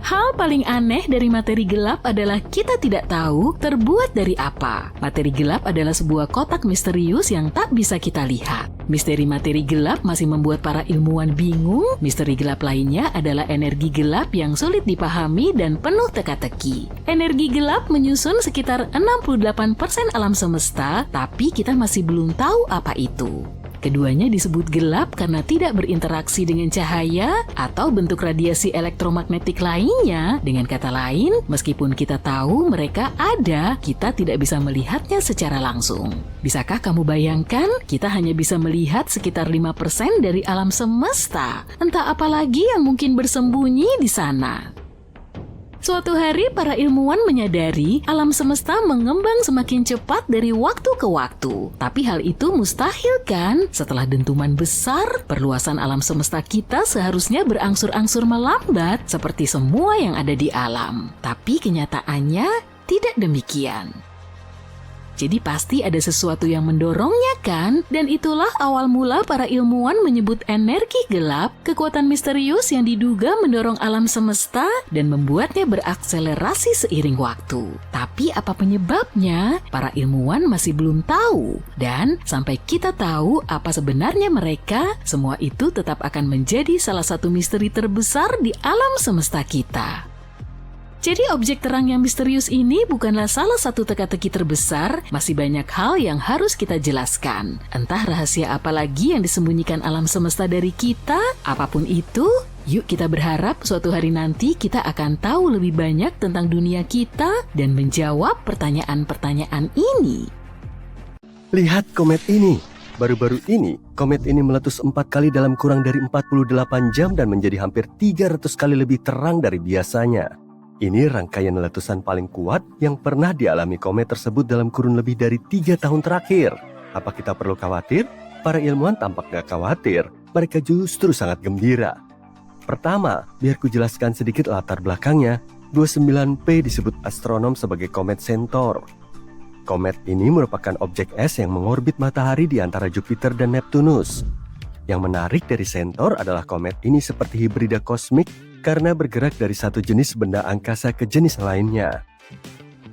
Hal paling aneh dari materi gelap adalah kita tidak tahu terbuat dari apa. Materi gelap adalah sebuah kotak misterius yang tak bisa kita lihat. Misteri materi gelap masih membuat para ilmuwan bingung. Misteri gelap lainnya adalah energi gelap yang sulit dipahami dan penuh teka-teki. Energi gelap menyusun sekitar 68% alam semesta, tapi kita masih belum tahu apa itu. Keduanya disebut gelap karena tidak berinteraksi dengan cahaya atau bentuk radiasi elektromagnetik lainnya. Dengan kata lain, meskipun kita tahu mereka ada, kita tidak bisa melihatnya secara langsung. Bisakah kamu bayangkan, kita hanya bisa melihat sekitar 5% dari alam semesta? Entah apa lagi yang mungkin bersembunyi di sana. Suatu hari, para ilmuwan menyadari alam semesta mengembang semakin cepat dari waktu ke waktu. Tapi hal itu mustahil kan? Setelah dentuman besar, perluasan alam semesta kita seharusnya berangsur-angsur melambat seperti semua yang ada di alam. Tapi kenyataannya tidak demikian. Jadi pasti ada sesuatu yang mendorongnya kan? Dan itulah awal mula para ilmuwan menyebut energi gelap, kekuatan misterius yang diduga mendorong alam semesta dan membuatnya berakselerasi seiring waktu. Tapi apa penyebabnya? Para ilmuwan masih belum tahu. Dan sampai kita tahu apa sebenarnya mereka, semua itu tetap akan menjadi salah satu misteri terbesar di alam semesta kita. Jadi objek terang yang misterius ini bukanlah salah satu teka-teki terbesar, masih banyak hal yang harus kita jelaskan. Entah rahasia apa lagi yang disembunyikan alam semesta dari kita, apapun itu, yuk kita berharap suatu hari nanti kita akan tahu lebih banyak tentang dunia kita dan menjawab pertanyaan-pertanyaan ini. Lihat komet ini. Baru-baru ini, komet ini meletus 4 kali dalam kurang dari 48 jam dan menjadi hampir 300 kali lebih terang dari biasanya. Ini rangkaian letusan paling kuat yang pernah dialami komet tersebut dalam kurun lebih dari 3 tahun terakhir. Apa kita perlu khawatir? Para ilmuwan tampak gak khawatir, mereka justru sangat gembira. Pertama, biar ku jelaskan sedikit latar belakangnya. 29P disebut astronom sebagai komet Centaur. Komet ini merupakan objek es yang mengorbit matahari di antara Jupiter dan Neptunus. Yang menarik dari Centaur adalah komet ini seperti hibrida kosmik karena bergerak dari satu jenis benda angkasa ke jenis lainnya.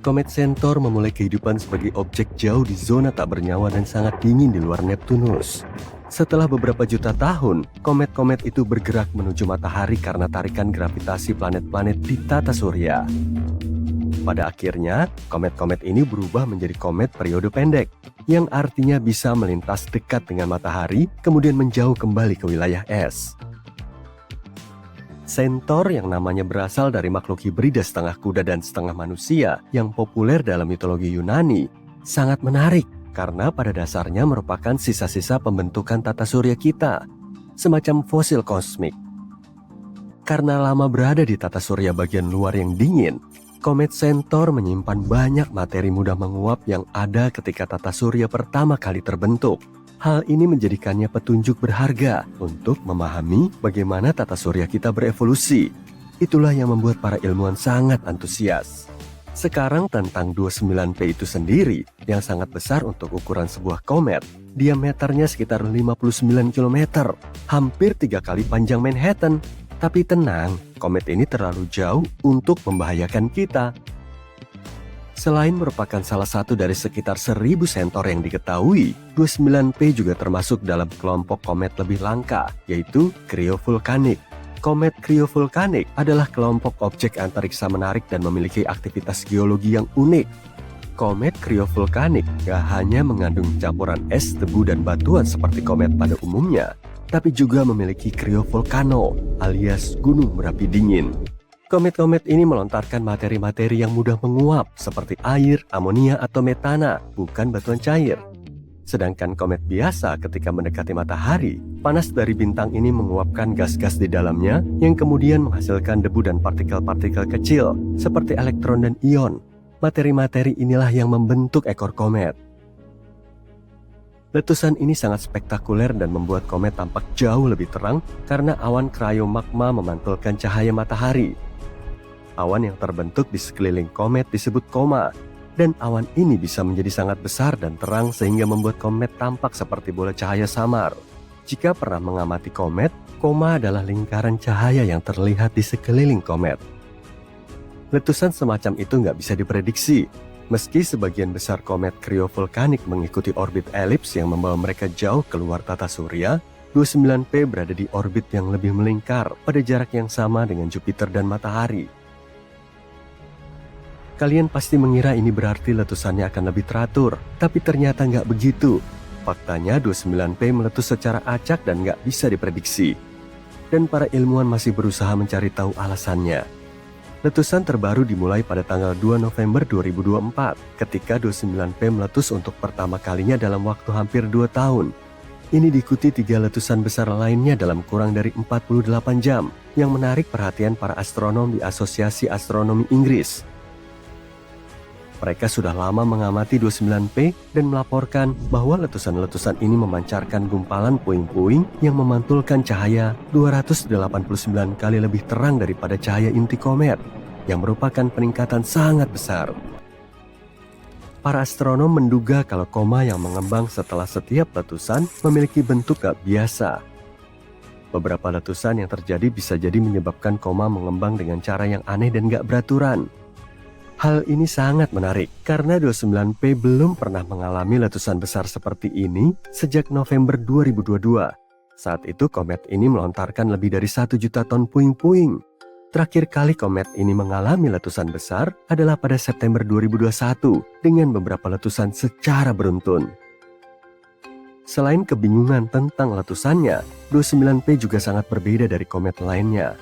Komet Centaur memulai kehidupan sebagai objek jauh di zona tak bernyawa dan sangat dingin di luar Neptunus. Setelah beberapa juta tahun, komet-komet itu bergerak menuju matahari karena tarikan gravitasi planet-planet di tata surya. Pada akhirnya, komet-komet ini berubah menjadi komet periode pendek, yang artinya bisa melintas dekat dengan matahari, kemudian menjauh kembali ke wilayah es. Centaur yang namanya berasal dari makhluk hibrida setengah kuda dan setengah manusia yang populer dalam mitologi Yunani, sangat menarik karena pada dasarnya merupakan sisa-sisa pembentukan tata surya kita, semacam fosil kosmik. Karena lama berada di tata surya bagian luar yang dingin, komet Centaur menyimpan banyak materi mudah menguap yang ada ketika tata surya pertama kali terbentuk. Hal ini menjadikannya petunjuk berharga untuk memahami bagaimana tata surya kita berevolusi. Itulah yang membuat para ilmuwan sangat antusias. Sekarang tentang 29P itu sendiri yang sangat besar untuk ukuran sebuah komet. Diameternya sekitar 59 km, hampir 3 kali panjang Manhattan. Tapi tenang, komet ini terlalu jauh untuk membahayakan kita. Selain merupakan salah satu dari sekitar 1000 Centaur yang diketahui, 29P juga termasuk dalam kelompok komet lebih langka, yaitu kriovulkanik. Komet kriovulkanik adalah kelompok objek antariksa menarik dan memiliki aktivitas geologi yang unik. Komet kriovulkanik gak hanya mengandung campuran es, debu, dan batuan seperti komet pada umumnya, tapi juga memiliki kriovulkano alias gunung berapi dingin. Komet-komet ini melontarkan materi-materi yang mudah menguap seperti air, amonia, atau metana, bukan batuan cair. Sedangkan komet biasa ketika mendekati matahari, panas dari bintang ini menguapkan gas-gas di dalamnya yang kemudian menghasilkan debu dan partikel-partikel kecil seperti elektron dan ion. Materi-materi inilah yang membentuk ekor komet. Letusan ini sangat spektakuler dan membuat komet tampak jauh lebih terang karena awan cryomagma memantulkan cahaya matahari. Awan yang terbentuk di sekeliling komet disebut koma, dan awan ini bisa menjadi sangat besar dan terang sehingga membuat komet tampak seperti bola cahaya samar. Jika pernah mengamati komet, koma adalah lingkaran cahaya yang terlihat di sekeliling komet. Letusan semacam itu nggak bisa diprediksi. Meski sebagian besar komet kriovulkanik mengikuti orbit elips yang membawa mereka jauh keluar tata surya, 29P berada di orbit yang lebih melingkar pada jarak yang sama dengan Jupiter dan matahari. Kalian pasti mengira ini berarti letusannya akan lebih teratur, tapi ternyata nggak begitu. Faktanya 29P meletus secara acak dan nggak bisa diprediksi. Dan para ilmuwan masih berusaha mencari tahu alasannya. Letusan terbaru dimulai pada tanggal 2 November 2024 ketika 29P meletus untuk pertama kalinya dalam waktu hampir 2 tahun. Ini diikuti 3 letusan besar lainnya dalam kurang dari 48 jam yang menarik perhatian para astronom di Asosiasi Astronomi Inggris. Mereka sudah lama mengamati 29P dan melaporkan bahwa letusan-letusan ini memancarkan gumpalan puing-puing yang memantulkan cahaya 289 kali lebih terang daripada cahaya inti komet, yang merupakan peningkatan sangat besar. Para astronom menduga kalau koma yang mengembang setelah setiap letusan memiliki bentuk gak biasa. Beberapa letusan yang terjadi bisa jadi menyebabkan koma mengembang dengan cara yang aneh dan gak beraturan. Hal ini sangat menarik karena 29P belum pernah mengalami letusan besar seperti ini sejak November 2022. Saat itu komet ini melontarkan lebih dari 1 juta ton puing-puing. Terakhir kali komet ini mengalami letusan besar adalah pada September 2021 dengan beberapa letusan secara beruntun. Selain kebingungan tentang letusannya, 29P juga sangat berbeda dari komet lainnya.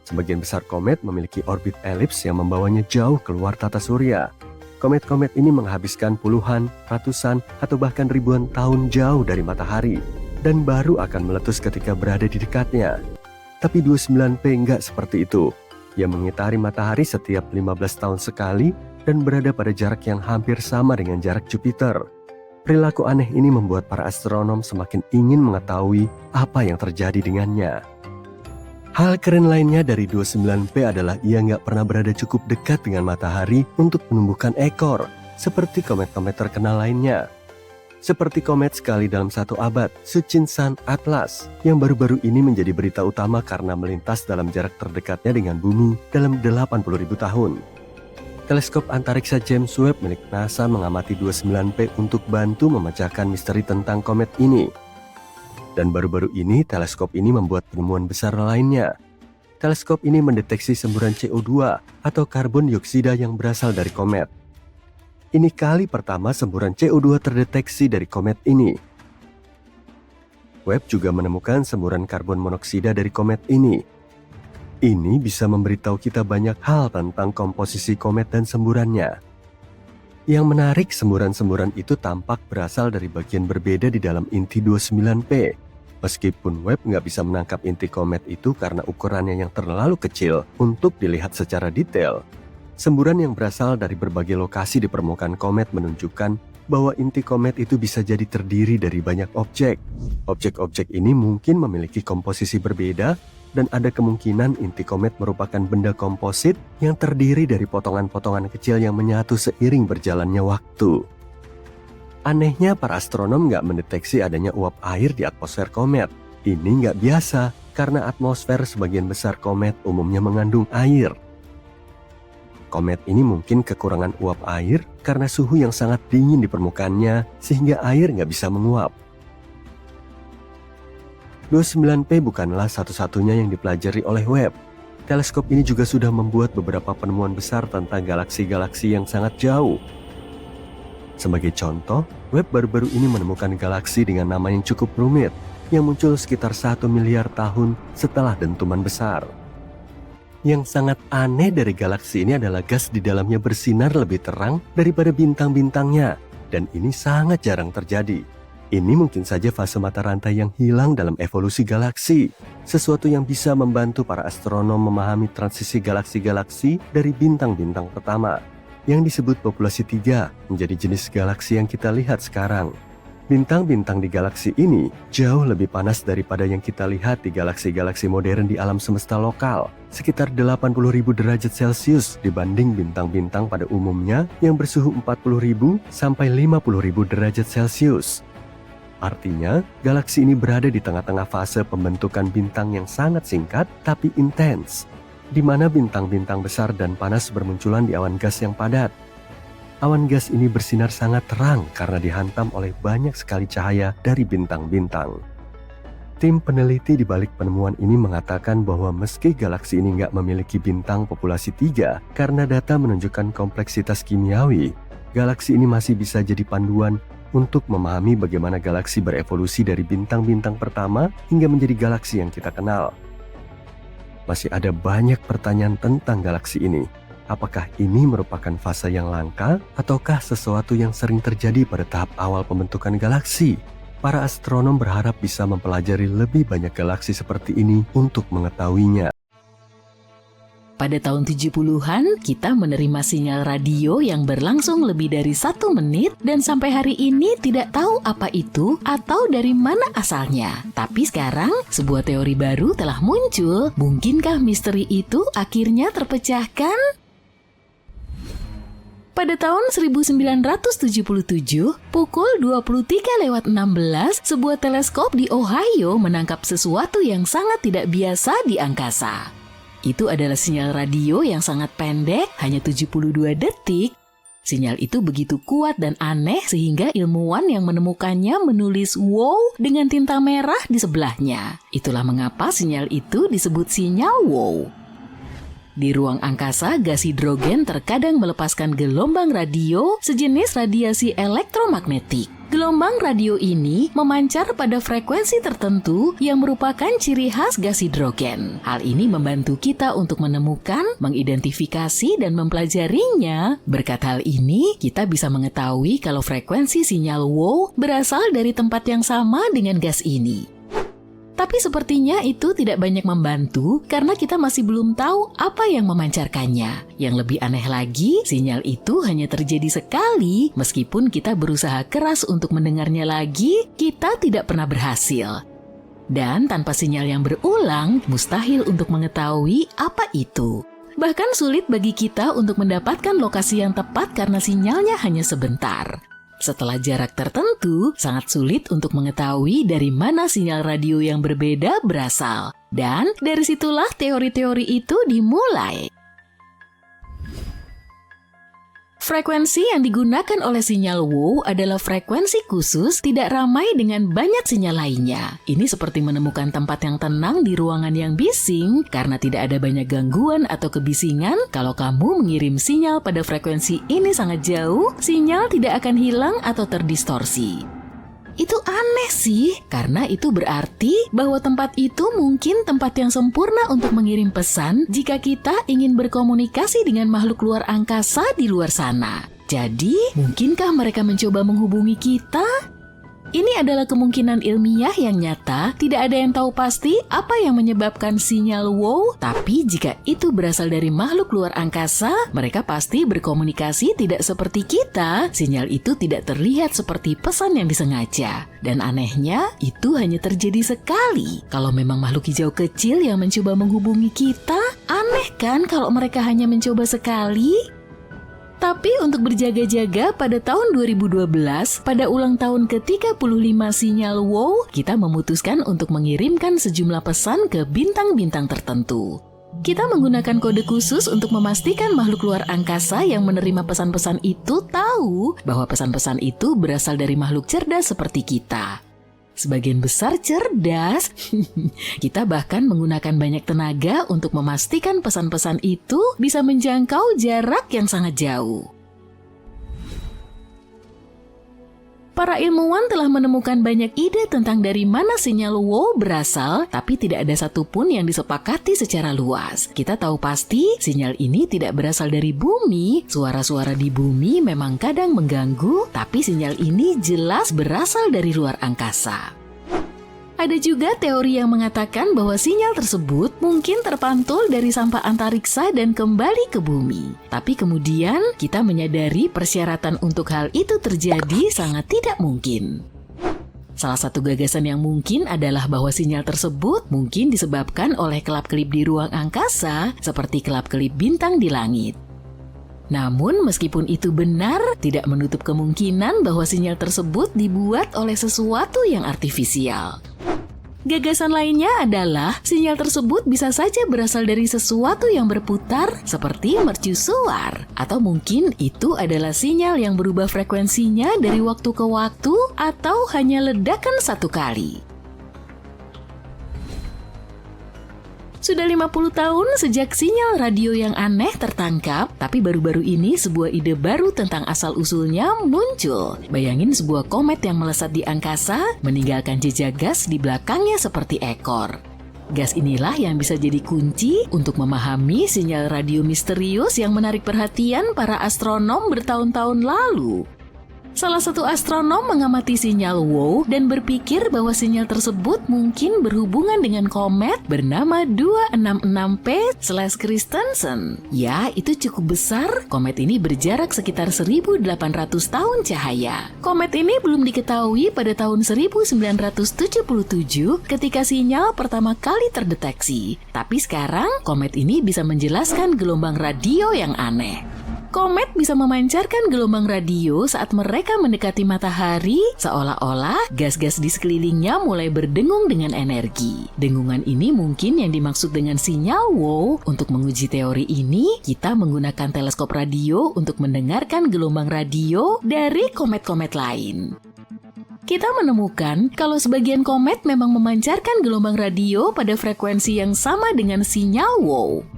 Sebagian besar komet memiliki orbit elips yang membawanya jauh keluar tata surya. Komet-komet ini menghabiskan puluhan, ratusan, atau bahkan ribuan tahun jauh dari matahari dan baru akan meletus ketika berada di dekatnya. Tapi 29P enggak seperti itu. Ia mengitari matahari setiap 15 tahun sekali dan berada pada jarak yang hampir sama dengan jarak Jupiter. Perilaku aneh ini membuat para astronom semakin ingin mengetahui apa yang terjadi dengannya. Hal keren lainnya dari 29P adalah ia nggak pernah berada cukup dekat dengan matahari untuk menumbuhkan ekor, seperti komet-komet terkenal lainnya. Seperti komet sekali dalam 1 abad, Shuchinshan Atlas, yang baru-baru ini menjadi berita utama karena melintas dalam jarak terdekatnya dengan bumi dalam 80.000 tahun. Teleskop antariksa James Webb milik NASA mengamati 29P untuk bantu memecahkan misteri tentang komet ini. Dan baru-baru ini, teleskop ini membuat penemuan besar lainnya. Teleskop ini mendeteksi semburan CO2 atau karbon dioksida yang berasal dari komet. Ini kali pertama semburan CO2 terdeteksi dari komet ini. Webb juga menemukan semburan karbon monoksida dari komet ini. Ini bisa memberitahu kita banyak hal tentang komposisi komet dan semburannya. Yang menarik, semburan-semburan itu tampak berasal dari bagian berbeda di dalam inti 29P. Meskipun Webb nggak bisa menangkap inti komet itu karena ukurannya yang terlalu kecil untuk dilihat secara detail, semburan yang berasal dari berbagai lokasi di permukaan komet menunjukkan bahwa inti komet itu bisa jadi terdiri dari banyak objek. Objek-objek ini mungkin memiliki komposisi berbeda dan ada kemungkinan inti komet merupakan benda komposit yang terdiri dari potongan-potongan kecil yang menyatu seiring berjalannya waktu. Anehnya, para astronom nggak mendeteksi adanya uap air di atmosfer komet. Ini nggak biasa karena atmosfer sebagian besar komet umumnya mengandung air. Komet ini mungkin kekurangan uap air karena suhu yang sangat dingin di permukaannya sehingga air nggak bisa menguap. 29P bukanlah satu-satunya yang dipelajari oleh Webb. Teleskop ini juga sudah membuat beberapa penemuan besar tentang galaksi-galaksi yang sangat jauh. Sebagai contoh, Webb baru-baru ini menemukan galaksi dengan nama yang cukup rumit, yang muncul sekitar 1 miliar tahun setelah dentuman besar. Yang sangat aneh dari galaksi ini adalah gas di dalamnya bersinar lebih terang daripada bintang-bintangnya, dan ini sangat jarang terjadi. Ini mungkin saja fase mata rantai yang hilang dalam evolusi galaksi, sesuatu yang bisa membantu para astronom memahami transisi galaksi-galaksi dari bintang-bintang pertama, yang disebut populasi 3 menjadi jenis galaksi yang kita lihat sekarang. Bintang-bintang di galaksi ini jauh lebih panas daripada yang kita lihat di galaksi-galaksi modern di alam semesta lokal, sekitar 80.000 derajat Celcius dibanding bintang-bintang pada umumnya yang bersuhu 40.000 sampai 50.000 derajat Celcius. Artinya, galaksi ini berada di tengah-tengah fase pembentukan bintang yang sangat singkat tapi intens, di mana bintang-bintang besar dan panas bermunculan di awan gas yang padat. Awan gas ini bersinar sangat terang karena dihantam oleh banyak sekali cahaya dari bintang-bintang. Tim peneliti di balik penemuan ini mengatakan bahwa meski galaksi ini nggak memiliki bintang populasi 3 karena data menunjukkan kompleksitas kimiawi, galaksi ini masih bisa jadi panduan untuk memahami bagaimana galaksi berevolusi dari bintang-bintang pertama hingga menjadi galaksi yang kita kenal. Masih ada banyak pertanyaan tentang galaksi ini. Apakah ini merupakan fase yang langka ataukah sesuatu yang sering terjadi pada tahap awal pembentukan galaksi? Para astronom berharap bisa mempelajari lebih banyak galaksi seperti ini untuk mengetahuinya. Pada tahun 70-an, kita menerima sinyal radio yang berlangsung lebih dari 1 menit dan sampai hari ini tidak tahu apa itu atau dari mana asalnya. Tapi sekarang, sebuah teori baru telah muncul. Mungkinkah misteri itu akhirnya terpecahkan? Pada tahun 1977, pukul 23:16, sebuah teleskop di Ohio menangkap sesuatu yang sangat tidak biasa di angkasa. Itu adalah sinyal radio yang sangat pendek, hanya 72 detik. Sinyal itu begitu kuat dan aneh sehingga ilmuwan yang menemukannya menulis "wow" dengan tinta merah di sebelahnya. Itulah mengapa sinyal itu disebut sinyal wow. Di ruang angkasa, gas hidrogen terkadang melepaskan gelombang radio sejenis radiasi elektromagnetik. Gelombang radio ini memancar pada frekuensi tertentu yang merupakan ciri khas gas hidrogen. Hal ini membantu kita untuk menemukan, mengidentifikasi, dan mempelajarinya. Berkat hal ini, kita bisa mengetahui kalau frekuensi sinyal wow berasal dari tempat yang sama dengan gas ini. Tapi sepertinya itu tidak banyak membantu karena kita masih belum tahu apa yang memancarkannya. Yang lebih aneh lagi, sinyal itu hanya terjadi sekali. Meskipun kita berusaha keras untuk mendengarnya lagi, kita tidak pernah berhasil. Dan tanpa sinyal yang berulang, mustahil untuk mengetahui apa itu. Bahkan sulit bagi kita untuk mendapatkan lokasi yang tepat karena sinyalnya hanya sebentar. Setelah jarak tertentu, sangat sulit untuk mengetahui dari mana sinyal radio yang berbeda berasal. Dan dari situlah teori-teori itu dimulai. Frekuensi yang digunakan oleh sinyal wow adalah frekuensi khusus tidak ramai dengan banyak sinyal lainnya. Ini seperti menemukan tempat yang tenang di ruangan yang bising karena tidak ada banyak gangguan atau kebisingan. Kalau kamu mengirim sinyal pada frekuensi ini sangat jauh, sinyal tidak akan hilang atau terdistorsi. Itu aneh sih, karena itu berarti bahwa tempat itu mungkin tempat yang sempurna untuk mengirim pesan jika kita ingin berkomunikasi dengan makhluk luar angkasa di luar sana. Jadi, mungkinkah mereka mencoba menghubungi kita? Ini adalah kemungkinan ilmiah yang nyata, tidak ada yang tahu pasti apa yang menyebabkan sinyal wow, tapi jika itu berasal dari makhluk luar angkasa, mereka pasti berkomunikasi tidak seperti kita. Sinyal itu tidak terlihat seperti pesan yang disengaja. Dan anehnya, itu hanya terjadi sekali. Kalau memang makhluk hijau kecil yang mencoba menghubungi kita, aneh kan kalau mereka hanya mencoba sekali? Tapi untuk berjaga-jaga pada tahun 2012, pada ulang tahun ke-35 sinyal wow, kita memutuskan untuk mengirimkan sejumlah pesan ke bintang-bintang tertentu. Kita menggunakan kode khusus untuk memastikan makhluk luar angkasa yang menerima pesan-pesan itu tahu bahwa pesan-pesan itu berasal dari makhluk cerdas seperti kita. Sebagian besar cerdas, kita bahkan menggunakan banyak tenaga untuk memastikan pesan-pesan itu bisa menjangkau jarak yang sangat jauh. Para ilmuwan telah menemukan banyak ide tentang dari mana sinyal wow berasal, tapi tidak ada satupun yang disepakati secara luas. Kita tahu pasti sinyal ini tidak berasal dari bumi. Suara-suara di bumi memang kadang mengganggu, tapi sinyal ini jelas berasal dari luar angkasa. Ada juga teori yang mengatakan bahwa sinyal tersebut mungkin terpantul dari sampah antariksa dan kembali ke bumi. Tapi kemudian kita menyadari persyaratan untuk hal itu terjadi sangat tidak mungkin. Salah satu gagasan yang mungkin adalah bahwa sinyal tersebut mungkin disebabkan oleh kelap-kelip di ruang angkasa seperti kelap-kelip bintang di langit. Namun meskipun itu benar, tidak menutup kemungkinan bahwa sinyal tersebut dibuat oleh sesuatu yang artifisial. Gagasan lainnya adalah sinyal tersebut bisa saja berasal dari sesuatu yang berputar seperti mercusuar. Atau mungkin itu adalah sinyal yang berubah frekuensinya dari waktu ke waktu atau hanya ledakan satu kali. Sudah 50 tahun sejak sinyal radio yang aneh tertangkap, tapi baru-baru ini sebuah ide baru tentang asal-usulnya muncul. Bayangin sebuah komet yang melesat di angkasa, meninggalkan jejak gas di belakangnya seperti ekor. Gas inilah yang bisa jadi kunci untuk memahami sinyal radio misterius yang menarik perhatian para astronom bertahun-tahun lalu. Salah satu astronom mengamati sinyal WOW dan berpikir bahwa sinyal tersebut mungkin berhubungan dengan komet bernama 266P/Christensen. Ya, itu cukup besar. Komet ini berjarak sekitar 1.800 tahun cahaya. Komet ini belum diketahui pada tahun 1977 ketika sinyal pertama kali terdeteksi. Tapi sekarang, komet ini bisa menjelaskan gelombang radio yang aneh. Komet bisa memancarkan gelombang radio saat mereka mendekati matahari, seolah-olah gas-gas di sekelilingnya mulai berdengung dengan energi. Dengungan ini mungkin yang dimaksud dengan sinyal WOW. Untuk menguji teori ini, kita menggunakan teleskop radio untuk mendengarkan gelombang radio dari komet-komet lain. Kita menemukan kalau sebagian komet memang memancarkan gelombang radio pada frekuensi yang sama dengan sinyal WOW.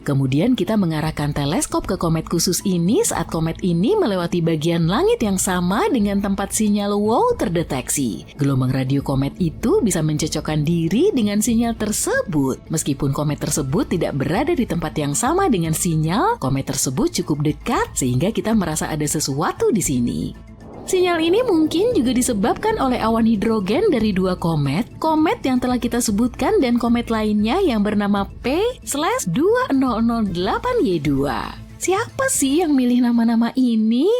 Kemudian kita mengarahkan teleskop ke komet khusus ini saat komet ini melewati bagian langit yang sama dengan tempat sinyal WOW terdeteksi. Gelombang radio komet itu bisa mencocokkan diri dengan sinyal tersebut. Meskipun komet tersebut tidak berada di tempat yang sama dengan sinyal, komet tersebut cukup dekat sehingga kita merasa ada sesuatu di sini. Sinyal ini mungkin juga disebabkan oleh awan hidrogen dari dua komet yang telah kita sebutkan dan komet lainnya yang bernama P/2008Y2. Siapa sih yang milih nama-nama ini?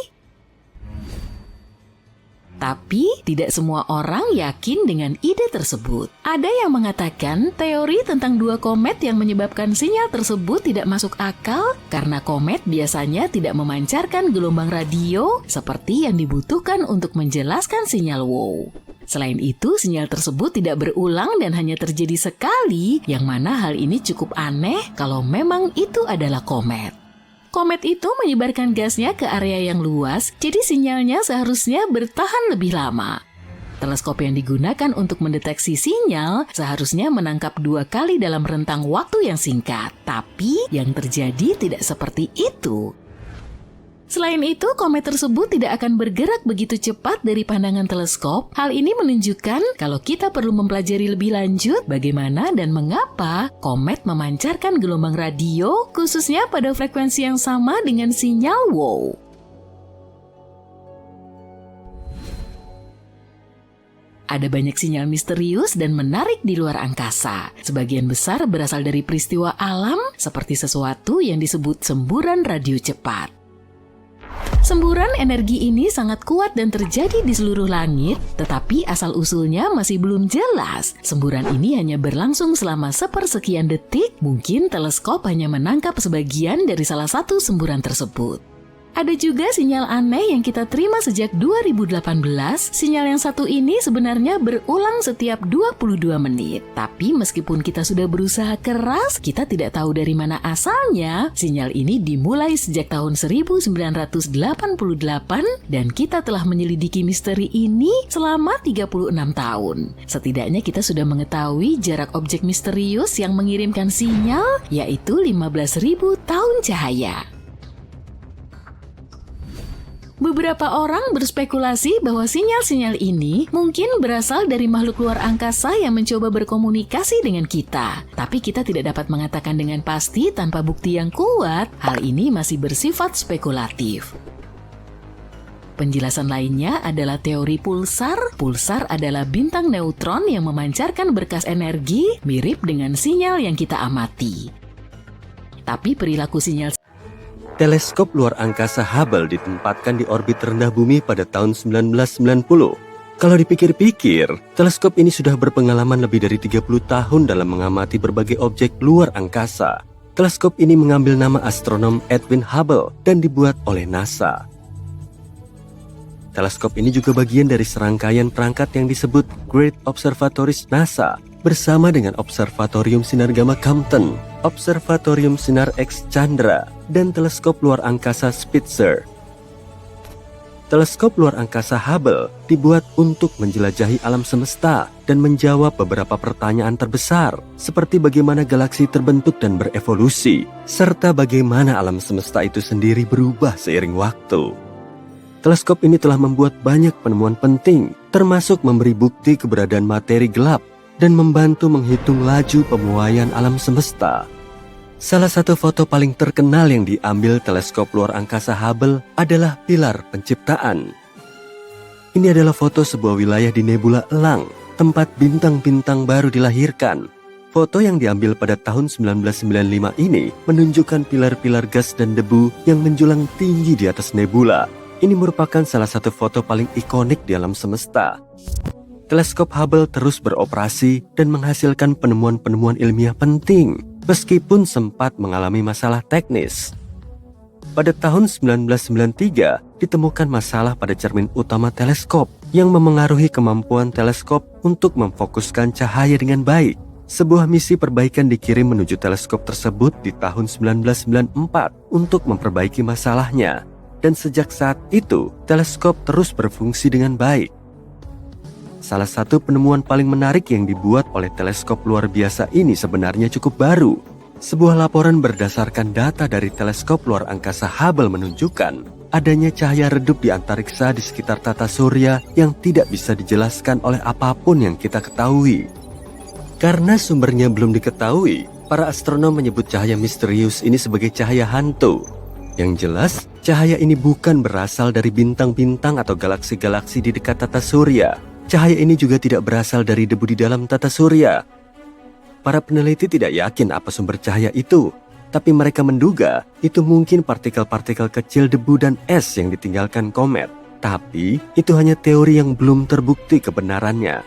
Tapi tidak semua orang yakin dengan ide tersebut. Ada yang mengatakan teori tentang dua komet yang menyebabkan sinyal tersebut tidak masuk akal karena komet biasanya tidak memancarkan gelombang radio seperti yang dibutuhkan untuk menjelaskan sinyal WOW. Selain itu, sinyal tersebut tidak berulang dan hanya terjadi sekali, yang mana hal ini cukup aneh kalau memang itu adalah komet. Komet itu menyebarkan gasnya ke area yang luas, jadi sinyalnya seharusnya bertahan lebih lama. Teleskop yang digunakan untuk mendeteksi sinyal seharusnya menangkap 2 kali dalam rentang waktu yang singkat. Tapi yang terjadi tidak seperti itu. Selain itu, komet tersebut tidak akan bergerak begitu cepat dari pandangan teleskop. Hal ini menunjukkan kalau kita perlu mempelajari lebih lanjut bagaimana dan mengapa komet memancarkan gelombang radio, khususnya pada frekuensi yang sama dengan sinyal WOW. Ada banyak sinyal misterius dan menarik di luar angkasa. Sebagian besar berasal dari peristiwa alam, seperti sesuatu yang disebut semburan radio cepat. Semburan energi ini sangat kuat dan terjadi di seluruh langit, tetapi asal-usulnya masih belum jelas. Semburan ini hanya berlangsung selama sepersekian detik, mungkin teleskop hanya menangkap sebagian dari salah satu semburan tersebut. Ada juga sinyal aneh yang kita terima sejak 2018. Sinyal yang satu ini sebenarnya berulang setiap 22 menit. Tapi meskipun kita sudah berusaha keras, kita tidak tahu dari mana asalnya. Sinyal ini dimulai sejak tahun 1988 dan kita telah menyelidiki misteri ini selama 36 tahun. Setidaknya kita sudah mengetahui jarak objek misterius yang mengirimkan sinyal, yaitu 15.000 tahun cahaya. Beberapa orang berspekulasi bahwa sinyal-sinyal ini mungkin berasal dari makhluk luar angkasa yang mencoba berkomunikasi dengan kita. Tapi kita tidak dapat mengatakan dengan pasti tanpa bukti yang kuat. Hal ini masih bersifat spekulatif. Penjelasan lainnya adalah teori pulsar. Pulsar adalah bintang neutron yang memancarkan berkas energi mirip dengan sinyal yang kita amati. Tapi perilaku sinyal Teleskop luar angkasa Hubble ditempatkan di orbit rendah bumi pada tahun 1990. Kalau dipikir-pikir, teleskop ini sudah berpengalaman lebih dari 30 tahun dalam mengamati berbagai objek luar angkasa. Teleskop ini mengambil nama astronom Edwin Hubble dan dibuat oleh NASA. Teleskop ini juga bagian dari serangkaian perangkat yang disebut Great Observatories NASA bersama dengan Observatorium Sinar Gamma Compton, Observatorium Sinar X Chandra, dan teleskop luar angkasa Spitzer. Teleskop luar angkasa Hubble dibuat untuk menjelajahi alam semesta dan menjawab beberapa pertanyaan terbesar, seperti bagaimana galaksi terbentuk dan berevolusi, serta bagaimana alam semesta itu sendiri berubah seiring waktu. Teleskop ini telah membuat banyak penemuan penting, termasuk memberi bukti keberadaan materi gelap dan membantu menghitung laju pemuaian alam semesta. Salah satu foto paling terkenal yang diambil teleskop luar angkasa Hubble adalah pilar penciptaan. Ini adalah foto sebuah wilayah di nebula elang, tempat bintang-bintang baru dilahirkan. Foto yang diambil pada tahun 1995 ini menunjukkan pilar-pilar gas dan debu yang menjulang tinggi di atas nebula. Ini merupakan salah satu foto paling ikonik di alam semesta. Teleskop Hubble terus beroperasi dan menghasilkan penemuan-penemuan ilmiah penting, meskipun sempat mengalami masalah teknis. Pada tahun 1993, ditemukan masalah pada cermin utama teleskop yang memengaruhi kemampuan teleskop untuk memfokuskan cahaya dengan baik. Sebuah misi perbaikan dikirim menuju teleskop tersebut di tahun 1994 untuk memperbaiki masalahnya. Dan sejak saat itu, teleskop terus berfungsi dengan baik. Salah satu penemuan paling menarik yang dibuat oleh teleskop luar biasa ini sebenarnya cukup baru. Sebuah laporan berdasarkan data dari teleskop luar angkasa Hubble menunjukkan adanya cahaya redup di antariksa di sekitar tata surya yang tidak bisa dijelaskan oleh apapun yang kita ketahui. Karena sumbernya belum diketahui, para astronom menyebut cahaya misterius ini sebagai cahaya hantu. Yang jelas, cahaya ini bukan berasal dari bintang-bintang atau galaksi-galaksi di dekat tata surya. Cahaya ini juga tidak berasal dari debu di dalam tata surya. Para peneliti tidak yakin apa sumber cahaya itu, tapi mereka menduga itu mungkin partikel-partikel kecil debu dan es yang ditinggalkan komet. Tapi itu hanya teori yang belum terbukti kebenarannya.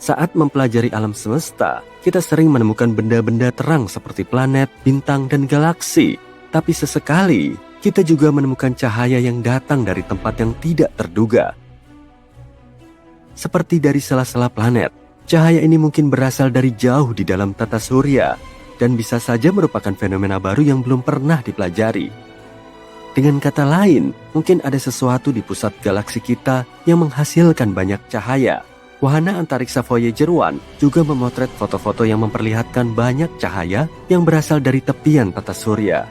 Saat mempelajari alam semesta, kita sering menemukan benda-benda terang seperti planet, bintang, dan galaksi. Tapi sesekali, kita juga menemukan cahaya yang datang dari tempat yang tidak terduga. Seperti dari sela-sela planet, cahaya ini mungkin berasal dari jauh di dalam tata surya dan bisa saja merupakan fenomena baru yang belum pernah dipelajari. Dengan kata lain, mungkin ada sesuatu di pusat galaksi kita yang menghasilkan banyak cahaya. Wahana antariksa Voyager 1 juga memotret foto-foto yang memperlihatkan banyak cahaya yang berasal dari tepian tata surya.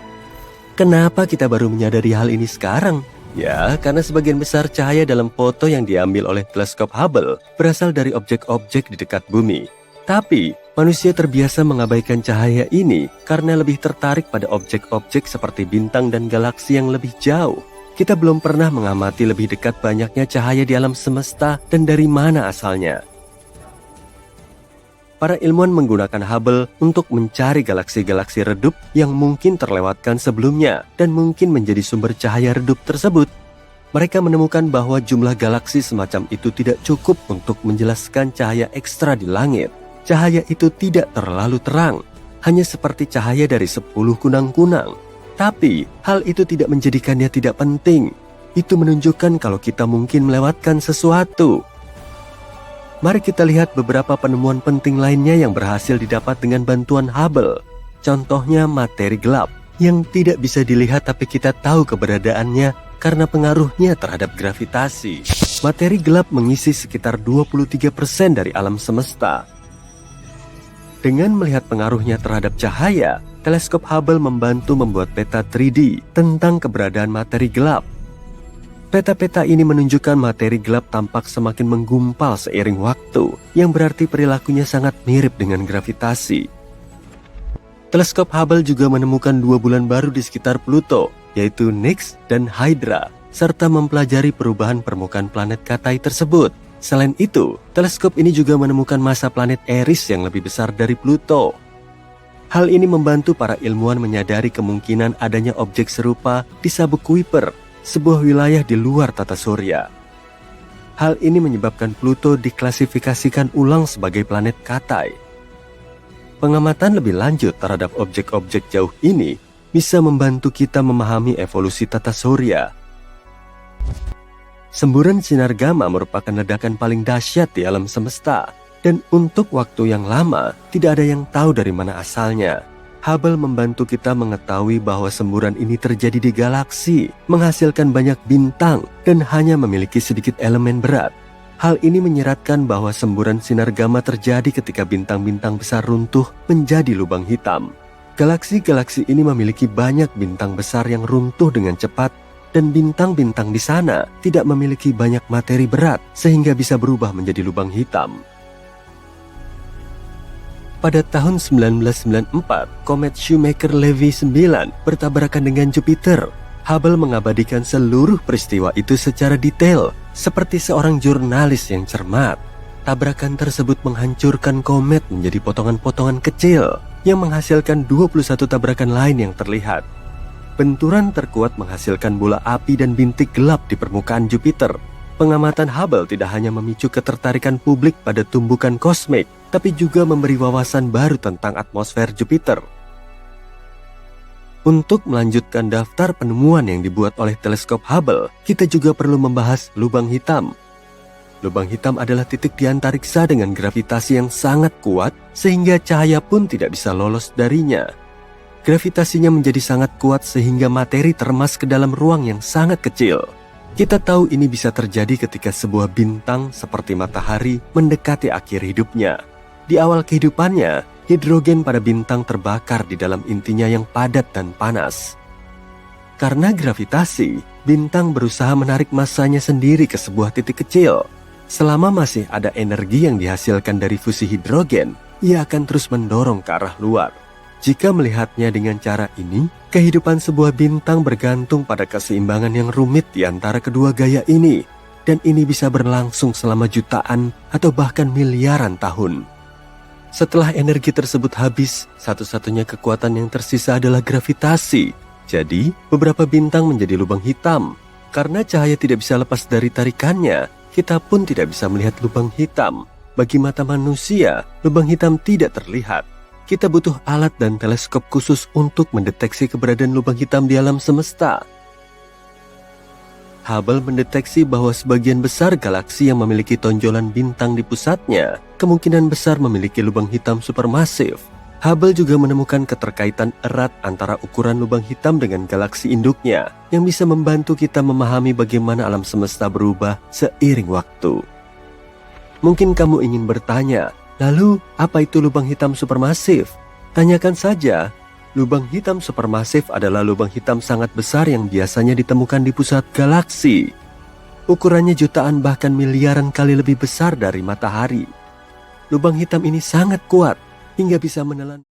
Kenapa kita baru menyadari hal ini sekarang? Ya, karena sebagian besar cahaya dalam foto yang diambil oleh teleskop Hubble berasal dari objek-objek di dekat bumi. Tapi, manusia terbiasa mengabaikan cahaya ini karena lebih tertarik pada objek-objek seperti bintang dan galaksi yang lebih jauh. Kita belum pernah mengamati lebih dekat banyaknya cahaya di alam semesta dan dari mana asalnya. Para ilmuwan menggunakan Hubble untuk mencari galaksi-galaksi redup yang mungkin terlewatkan sebelumnya dan mungkin menjadi sumber cahaya redup tersebut. Mereka menemukan bahwa jumlah galaksi semacam itu tidak cukup untuk menjelaskan cahaya ekstra di langit. Cahaya itu tidak terlalu terang, hanya seperti cahaya dari 10 kunang-kunang. Tapi, hal itu tidak menjadikannya tidak penting. Itu menunjukkan kalau kita mungkin melewatkan sesuatu. Mari kita lihat beberapa penemuan penting lainnya yang berhasil didapat dengan bantuan Hubble. Contohnya materi gelap, yang tidak bisa dilihat tapi kita tahu keberadaannya karena pengaruhnya terhadap gravitasi. Materi gelap mengisi sekitar 23% dari alam semesta. Dengan melihat pengaruhnya terhadap cahaya, teleskop Hubble membantu membuat peta 3D tentang keberadaan materi gelap. Peta-peta ini menunjukkan materi gelap tampak semakin menggumpal seiring waktu, yang berarti perilakunya sangat mirip dengan gravitasi. Teleskop Hubble juga menemukan 2 bulan baru di sekitar Pluto, yaitu Nix dan Hydra, serta mempelajari perubahan permukaan planet Katai tersebut. Selain itu, teleskop ini juga menemukan massa planet Eris yang lebih besar dari Pluto. Hal ini membantu para ilmuwan menyadari kemungkinan adanya objek serupa di sabuk Kuiper, sebuah wilayah di luar tata surya. Hal ini menyebabkan Pluto diklasifikasikan ulang sebagai planet Katai. Pengamatan lebih lanjut terhadap objek-objek jauh ini bisa membantu kita memahami evolusi tata surya. Semburan sinar gamma merupakan ledakan paling dahsyat di alam semesta, dan untuk waktu yang lama tidak ada yang tahu dari mana asalnya. Hubble membantu kita mengetahui bahwa semburan ini terjadi di galaksi, menghasilkan banyak bintang, dan hanya memiliki sedikit elemen berat. Hal ini menyeratkan bahwa semburan sinar gamma terjadi ketika bintang-bintang besar runtuh menjadi lubang hitam. Galaksi-galaksi ini memiliki banyak bintang besar yang runtuh dengan cepat, dan bintang-bintang di sana tidak memiliki banyak materi berat sehingga bisa berubah menjadi lubang hitam. Pada tahun 1994, komet Shoemaker-Levy 9 bertabrakan dengan Jupiter. Hubble mengabadikan seluruh peristiwa itu secara detail, seperti seorang jurnalis yang cermat. Tabrakan tersebut menghancurkan komet menjadi potongan-potongan kecil, yang menghasilkan 21 tabrakan lain yang terlihat. Benturan terkuat menghasilkan bola api dan bintik gelap di permukaan Jupiter. Pengamatan Hubble tidak hanya memicu ketertarikan publik pada tumbukan kosmik, tapi juga memberi wawasan baru tentang atmosfer Jupiter. Untuk melanjutkan daftar penemuan yang dibuat oleh teleskop Hubble, kita juga perlu membahas lubang hitam. Lubang hitam adalah titik di antariksa dengan gravitasi yang sangat kuat, sehingga cahaya pun tidak bisa lolos darinya. Gravitasinya menjadi sangat kuat sehingga materi termas ke dalam ruang yang sangat kecil. Kita tahu ini bisa terjadi ketika sebuah bintang seperti matahari mendekati akhir hidupnya. Di awal kehidupannya, hidrogen pada bintang terbakar di dalam intinya yang padat dan panas. Karena gravitasi, bintang berusaha menarik massanya sendiri ke sebuah titik kecil. Selama masih ada energi yang dihasilkan dari fusi hidrogen, ia akan terus mendorong ke arah luar. Jika melihatnya dengan cara ini, kehidupan sebuah bintang bergantung pada keseimbangan yang rumit di antara kedua gaya ini, dan ini bisa berlangsung selama jutaan atau bahkan miliaran tahun. Setelah energi tersebut habis, satu-satunya kekuatan yang tersisa adalah gravitasi. Jadi, beberapa bintang menjadi lubang hitam. Karena cahaya tidak bisa lepas dari tarikannya, kita pun tidak bisa melihat lubang hitam. Bagi mata manusia, lubang hitam tidak terlihat. Kita butuh alat dan teleskop khusus untuk mendeteksi keberadaan lubang hitam di alam semesta. Hubble mendeteksi bahwa sebagian besar galaksi yang memiliki tonjolan bintang di pusatnya kemungkinan besar memiliki lubang hitam supermasif. Hubble juga menemukan keterkaitan erat antara ukuran lubang hitam dengan galaksi induknya yang bisa membantu kita memahami bagaimana alam semesta berubah seiring waktu. Mungkin kamu ingin bertanya, lalu, apa itu lubang hitam supermasif? Tanyakan saja. Lubang hitam supermasif adalah lubang hitam sangat besar yang biasanya ditemukan di pusat galaksi. Ukurannya jutaan bahkan miliaran kali lebih besar dari matahari. Lubang hitam ini sangat kuat hingga bisa menelan